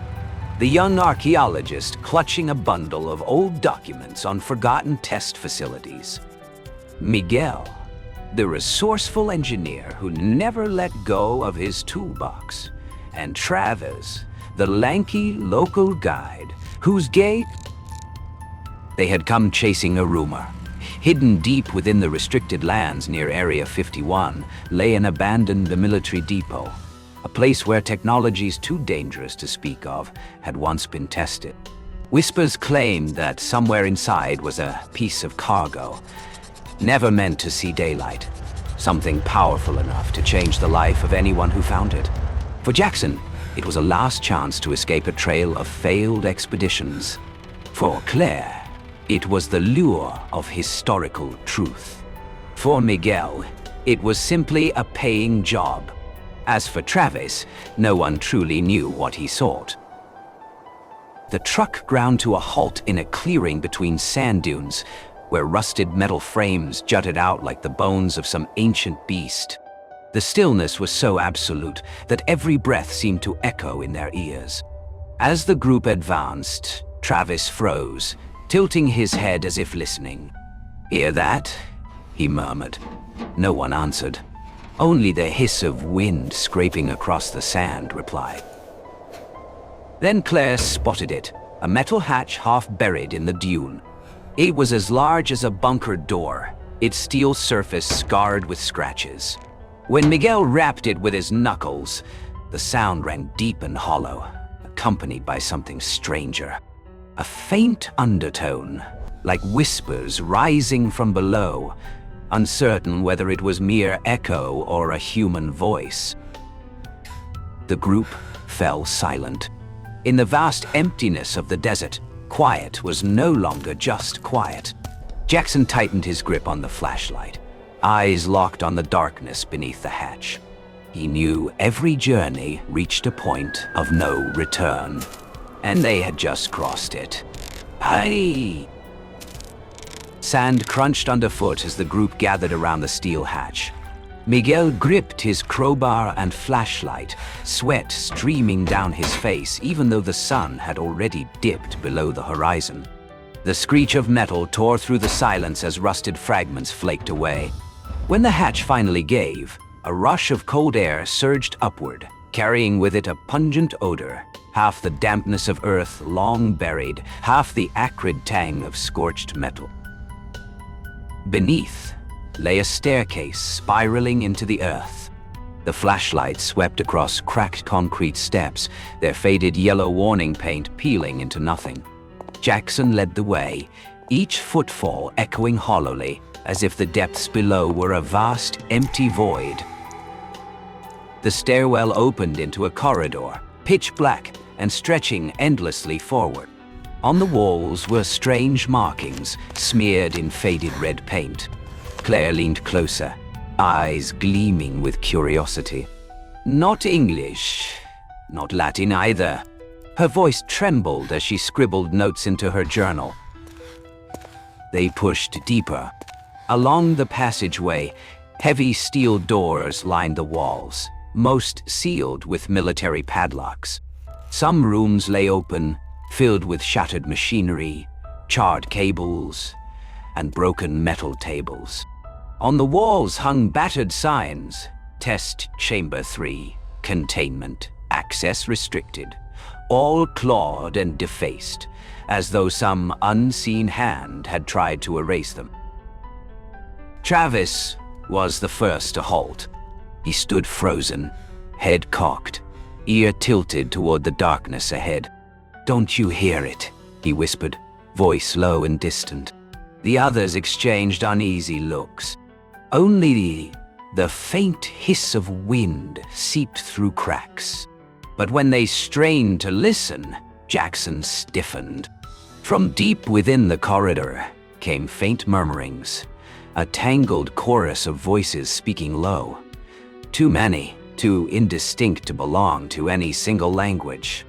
the young archaeologist clutching a bundle of old documents on forgotten test facilities. Miguel, the resourceful engineer who never let go of his toolbox. And Travis, the lanky local guide whose gait... They had come chasing a rumor. Hidden deep within the restricted lands near Area 51 lay an abandoned military depot, a place where technologies too dangerous to speak of had once been tested. Whispers claimed that somewhere inside was a piece of cargo, never meant to see daylight, something powerful enough to change the life of anyone who found it. For Jackson, it was a last chance to escape a trail of failed expeditions. For Claire, it was the lure of historical truth. For Miguel, it was simply a paying job. As for Travis, no one truly knew what he sought. The truck ground to a halt in a clearing between sand dunes, where rusted metal frames jutted out like the bones of some ancient beast. The stillness was so absolute that every breath seemed to echo in their ears. As the group advanced, Travis froze, tilting his head as if listening. "Hear that?" he murmured. No one answered. Only the hiss of wind scraping across the sand replied. Then Claire spotted it, a metal hatch half buried in the dune. It was as large as a bunker door, its steel surface scarred with scratches. When Miguel rapped it with his knuckles, the sound rang deep and hollow, accompanied by something stranger. A faint undertone, like whispers rising from below, uncertain whether it was mere echo or a human voice. The group fell silent. In the vast emptiness of the desert, quiet was no longer just quiet. Jackson tightened his grip on the flashlight, eyes locked on the darkness beneath the hatch. He knew every journey reached a point of no return, and they had just crossed it. Aye! Sand crunched underfoot as the group gathered around the steel hatch. Miguel gripped his crowbar and flashlight, sweat streaming down his face even though the sun had already dipped below the horizon. The screech of metal tore through the silence as rusted fragments flaked away. When the hatch finally gave, a rush of cold air surged upward, carrying with it a pungent odor, half the dampness of earth long buried, half the acrid tang of scorched metal. Beneath lay a staircase spiraling into the earth. The flashlight swept across cracked concrete steps, their faded yellow warning paint peeling into nothing. Jackson led the way, each footfall echoing hollowly, as if the depths below were a vast, empty void. The stairwell opened into a corridor, pitch black and stretching endlessly forward. On the walls were strange markings, smeared in faded red paint. Claire leaned closer, eyes gleaming with curiosity. Not English, not Latin either. Her voice trembled as she scribbled notes into her journal. They pushed deeper. Along the passageway, heavy steel doors lined the walls, most sealed with military padlocks. Some rooms lay open, filled with shattered machinery, charred cables, and broken metal tables. On the walls hung battered signs: Test Chamber 3, Containment, Access Restricted, all clawed and defaced, as though some unseen hand had tried to erase them. Travis was the first to halt. He stood frozen, head cocked, ear tilted toward the darkness ahead. "Don't you hear it?" he whispered, voice low and distant. The others exchanged uneasy looks. Only the faint hiss of wind seeped through cracks. But when they strained to listen, Jackson stiffened. From deep within the corridor came faint murmurings, a tangled chorus of voices speaking low. Too many, too indistinct to belong to any single language.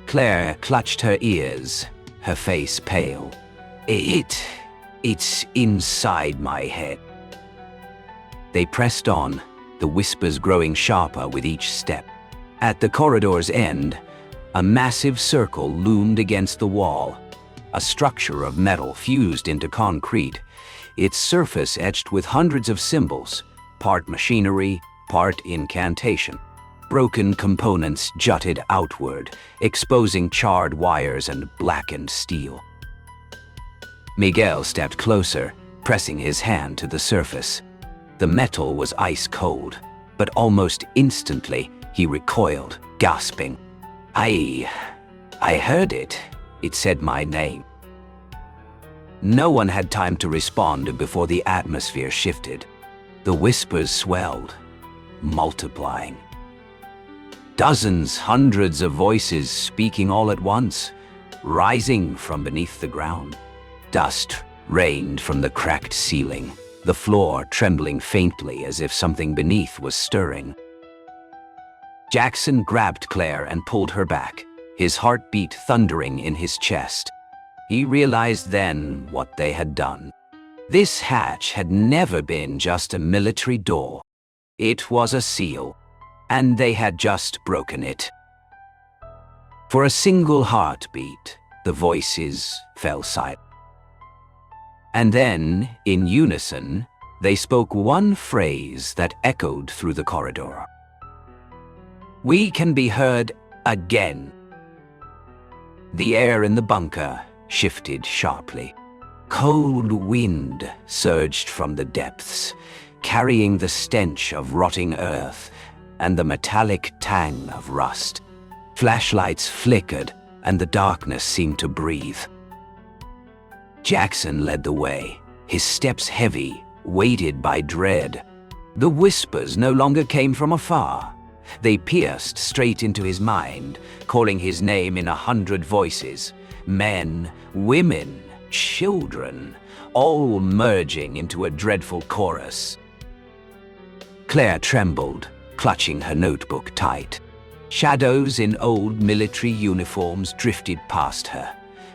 Claire clutched her ears, her face pale. It's inside my head." They pressed on, the whispers growing sharper with each step. At the corridor's end, a massive circle loomed against the wall, a structure of metal fused into concrete, its surface etched with hundreds of symbols, part machinery, part incantation. Broken components jutted outward, exposing charred wires and blackened steel. Miguel stepped closer, pressing his hand to the surface. The metal was ice cold, but almost instantly he recoiled, gasping. I heard it. It said my name. No one had time to respond before the atmosphere shifted. The whispers swelled, multiplying. Dozens, hundreds of voices speaking all at once, rising from beneath the ground. Dust rained from the cracked ceiling, the floor trembling faintly as if something beneath was stirring. Jackson grabbed Claire and pulled her back, his heartbeat thundering in his chest. He realized then what they had done. This hatch had never been just a military door. It was a seal, and they had just broken it. For a single heartbeat, the voices fell silent. And then, in unison, they spoke one phrase that echoed through the corridor. "We can be heard again." The air in the bunker shifted sharply. Cold wind surged from the depths, carrying the stench of rotting earth and the metallic tang of rust. Flashlights flickered, and the darkness seemed to breathe. Jackson led the way, his steps heavy, weighted by dread. The whispers no longer came from afar. They pierced straight into his mind, calling his name in 100 voices. Men, women, children, all merging into a dreadful chorus. Claire trembled, clutching her notebook tight. Shadows in old military uniforms drifted past her,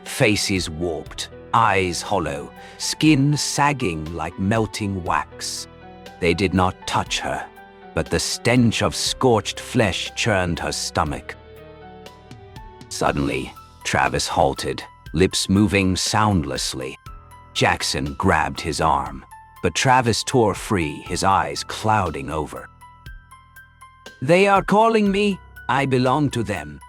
faces warped, eyes hollow, skin sagging like melting wax. They did not touch her, but the stench of scorched flesh churned her stomach. Suddenly, Travis halted, lips moving soundlessly. Jackson grabbed his arm, but Travis tore free, his eyes clouding over. "They are calling me. I belong to them."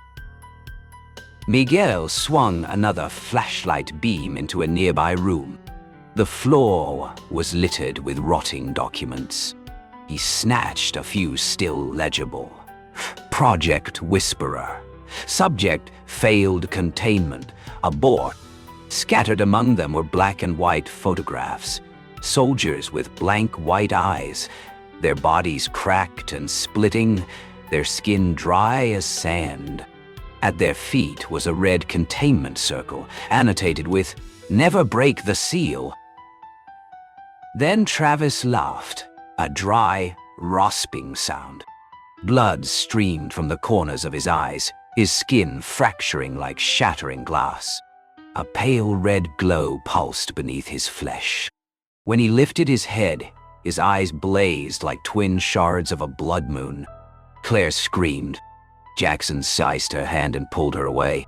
Miguel swung another flashlight beam into a nearby room. The floor was littered with rotting documents. He snatched a few still legible. Project Whisperer. Subject failed containment. Abort. Scattered among them were black and white photographs. Soldiers with blank white eyes, their bodies cracked and splitting, their skin dry as sand. At their feet was a red containment circle, annotated with, "Never break the seal." Then Travis laughed, a dry, rasping sound. Blood streamed from the corners of his eyes, his skin fracturing like shattering glass. A pale red glow pulsed beneath his flesh. When he lifted his head, his eyes blazed like twin shards of a blood moon. Claire screamed. Jackson seized her hand and pulled her away.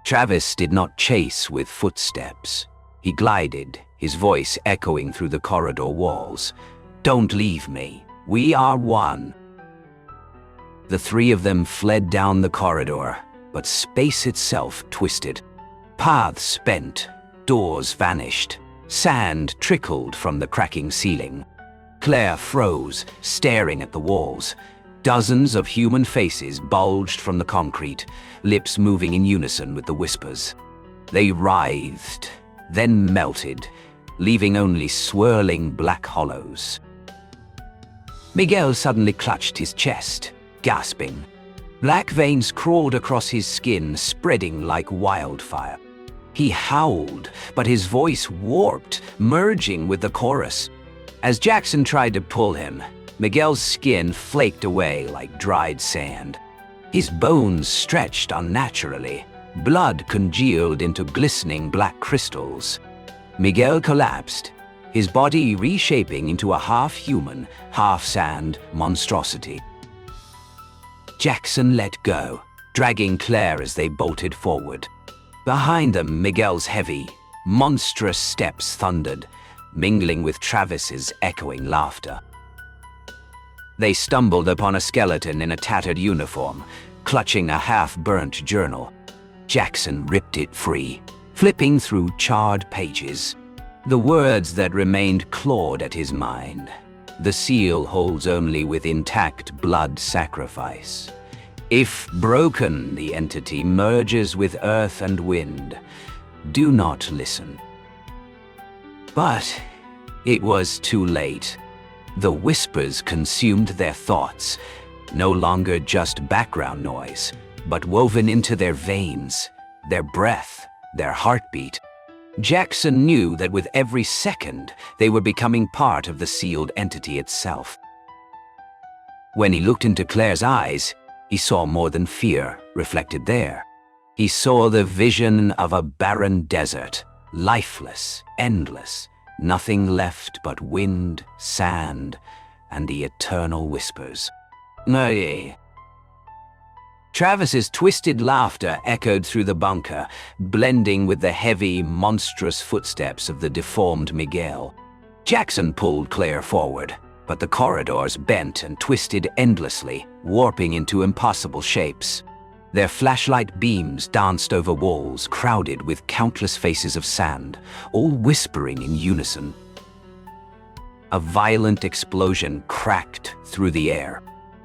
Travis did not chase with footsteps. He glided, his voice echoing through the corridor walls. "Don't leave me. We are one." The three of them fled down the corridor, but space itself twisted. Paths bent, doors vanished, sand trickled from the cracking ceiling. Claire froze, staring at the walls. Dozens of human faces bulged from the concrete, lips moving in unison with the whispers. They writhed, then melted, leaving only swirling black hollows. Miguel suddenly clutched his chest, gasping. Black veins crawled across his skin, spreading like wildfire. He howled, but his voice warped, merging with the chorus. As Jackson tried to pull him, Miguel's skin flaked away like dried sand. His bones stretched unnaturally. Blood congealed into glistening black crystals. Miguel collapsed, his body reshaping into a half-human, half-sand monstrosity. Jackson let go, dragging Claire as they bolted forward. Behind them, Miguel's heavy, monstrous steps thundered, mingling with Travis's echoing laughter. They stumbled upon a skeleton in a tattered uniform, clutching a half-burnt journal. Jackson ripped it free, flipping through charred pages. The words that remained clawed at his mind. the seal holds only with intact blood sacrifice. If broken, the entity merges with earth and wind. Do not listen. But it was too late. The whispers consumed their thoughts, no longer just background noise, but woven into their veins, their breath, their heartbeat. Jackson knew that with every second, they were becoming part of the sealed entity itself. When he looked into Claire's eyes, he saw more than fear reflected there. He saw the vision of a barren desert, lifeless, endless, nothing left but wind, sand, and the eternal whispers. Nay. Travis's twisted laughter echoed through the bunker, blending with the heavy, monstrous footsteps of the deformed Miguel. Jackson pulled Claire forward, but the corridors bent and twisted endlessly, warping into impossible shapes. Their flashlight beams danced over walls crowded with countless faces of sand, all whispering in unison. A violent explosion cracked through the air.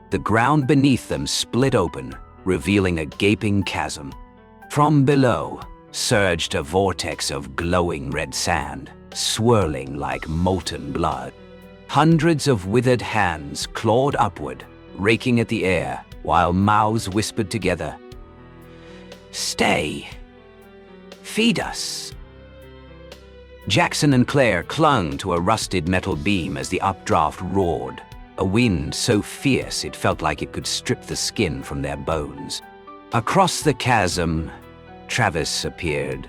The ground beneath them split open, revealing a gaping chasm. From below surged a vortex of glowing red sand, swirling like molten blood. Hundreds of withered hands clawed upward, raking at the air, while mouths whispered together, "Stay. Feed us." Jackson and Claire clung to a rusted metal beam as the updraft roared, a wind so fierce it felt like it could strip the skin from their bones. Across the chasm, Travis appeared,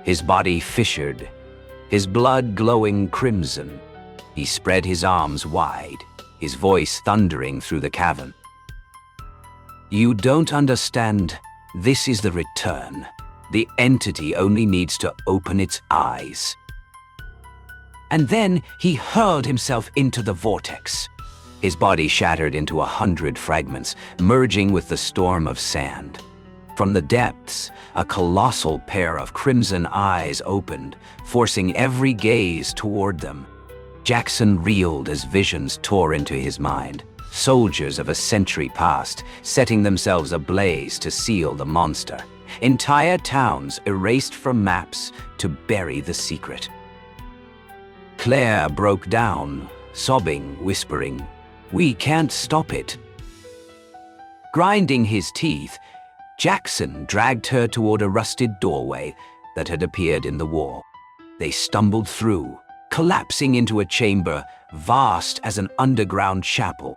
his body fissured, his blood glowing crimson. He spread his arms wide, his voice thundering through the cavern. "You don't understand. This is the return. The entity only needs to open its eyes." And then he hurled himself into the vortex. His body shattered into 100 fragments, merging with the storm of sand. From the depths, a colossal pair of crimson eyes opened, forcing every gaze toward them. Jackson reeled as visions tore into his mind. Soldiers of a century past, setting themselves ablaze to seal the monster. Entire towns erased from maps to bury the secret. Claire broke down, sobbing, whispering, "We can't stop it." Grinding his teeth, Jackson dragged her toward a rusted doorway that had appeared in the wall. They stumbled through, collapsing into a chamber vast as an underground chapel.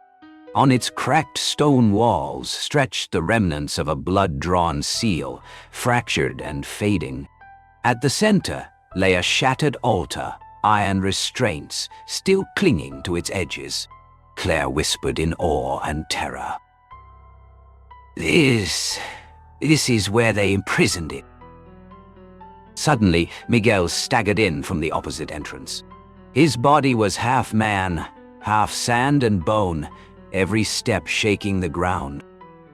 On its cracked stone walls stretched the remnants of a blood-drawn seal, fractured and fading. At the center lay a shattered altar, iron restraints still clinging to its edges. Claire whispered in awe and terror. This is where they imprisoned it." Suddenly, Miguel staggered in from the opposite entrance. His body was half man, half sand and bone, every step shaking the ground.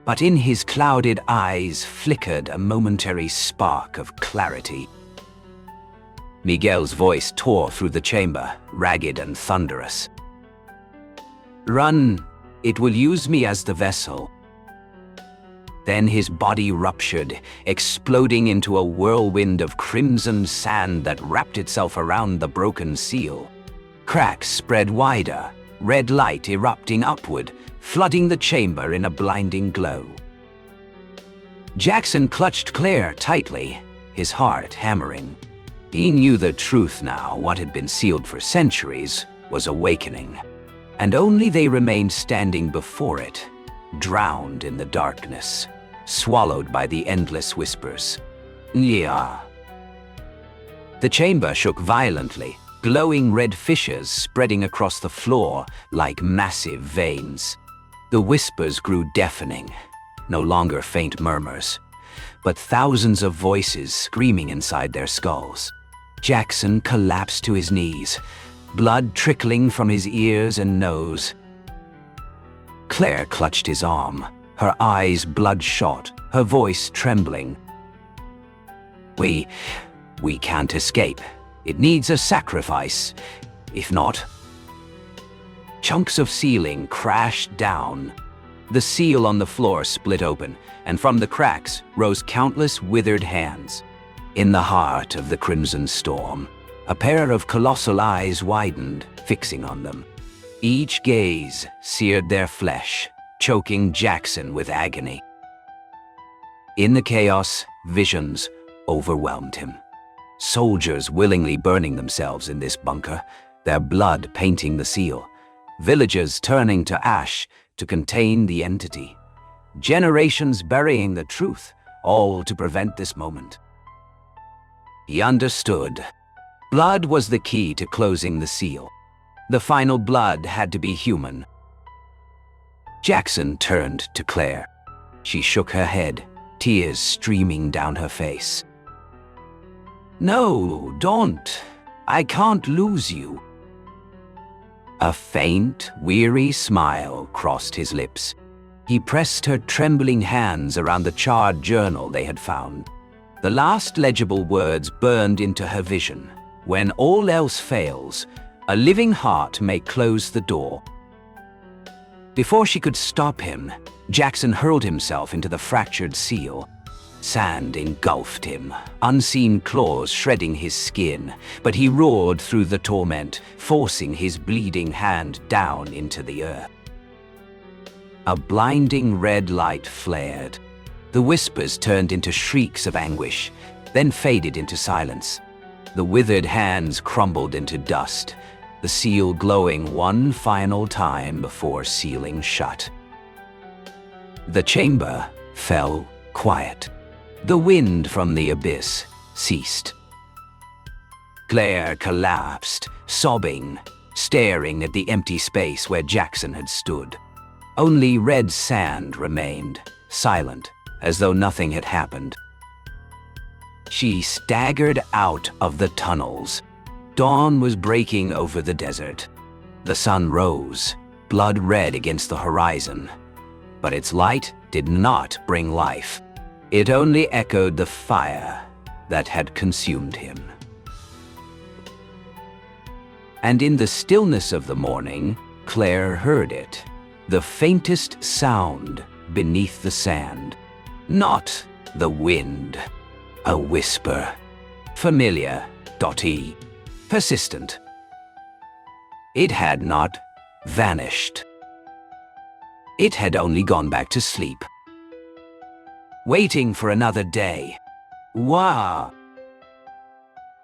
But in his clouded eyes flickered a momentary spark of clarity. Miguel's voice tore through the chamber, ragged and thunderous. "Run, it will use me as the vessel." Then his body ruptured, exploding into a whirlwind of crimson sand that wrapped itself around the broken seal. Cracks spread wider, red light erupting upward, flooding the chamber in a blinding glow. Jackson clutched Claire tightly, his heart hammering. He knew the truth now. What had been sealed for centuries was awakening, and only they remained standing before it, drowned in the darkness, swallowed by the endless whispers. Yeah. The chamber shook violently, glowing red fissures spreading across the floor like massive veins. The whispers grew deafening, no longer faint murmurs, but thousands of voices screaming inside their skulls. Jackson collapsed to his knees, blood trickling from his ears and nose. Claire clutched his arm, her eyes bloodshot, her voice trembling. We can't escape. It needs a sacrifice. If not..." Chunks of ceiling crashed down. The seal on the floor split open, and from the cracks rose countless withered hands. In the heart of the crimson storm, a pair of colossal eyes widened, fixing on them. Each gaze seared their flesh, choking Jackson with agony. In the chaos, visions overwhelmed him. Soldiers willingly burning themselves in this bunker, their blood painting the seal. Villagers turning to ash to contain the entity. Generations burying the truth, all to prevent this moment. He understood. Blood was the key to closing the seal. The final blood had to be human. Jackson turned to Claire. She shook her head, tears streaming down her face. "No, don't. I can't lose you." A faint, weary smile crossed his lips. He pressed her trembling hands around the charred journal they had found. The last legible words burned into her vision. When all else fails, a living heart may close the door. Before she could stop him, Jackson hurled himself into the fractured seal. Sand engulfed him, unseen claws shredding his skin, but he roared through the torment, forcing his bleeding hand down into the earth. A blinding red light flared. The whispers turned into shrieks of anguish, then faded into silence. The withered hands crumbled into dust, the seal glowing one final time before sealing shut. The chamber fell quiet. The wind from the abyss ceased. Claire collapsed, sobbing, staring at the empty space where Jackson had stood. Only red sand remained, silent, as though nothing had happened. She staggered out of the tunnels. Dawn was breaking over the desert. The sun rose, blood red against the horizon. But its light did not bring life. It only echoed the fire that had consumed him. And in the stillness of the morning, Claire heard it, the faintest sound beneath the sand. Not the wind. A whisper. Familiar, dotty, persistent. It had not vanished. It had only gone back to sleep. Waiting for another day. Wah!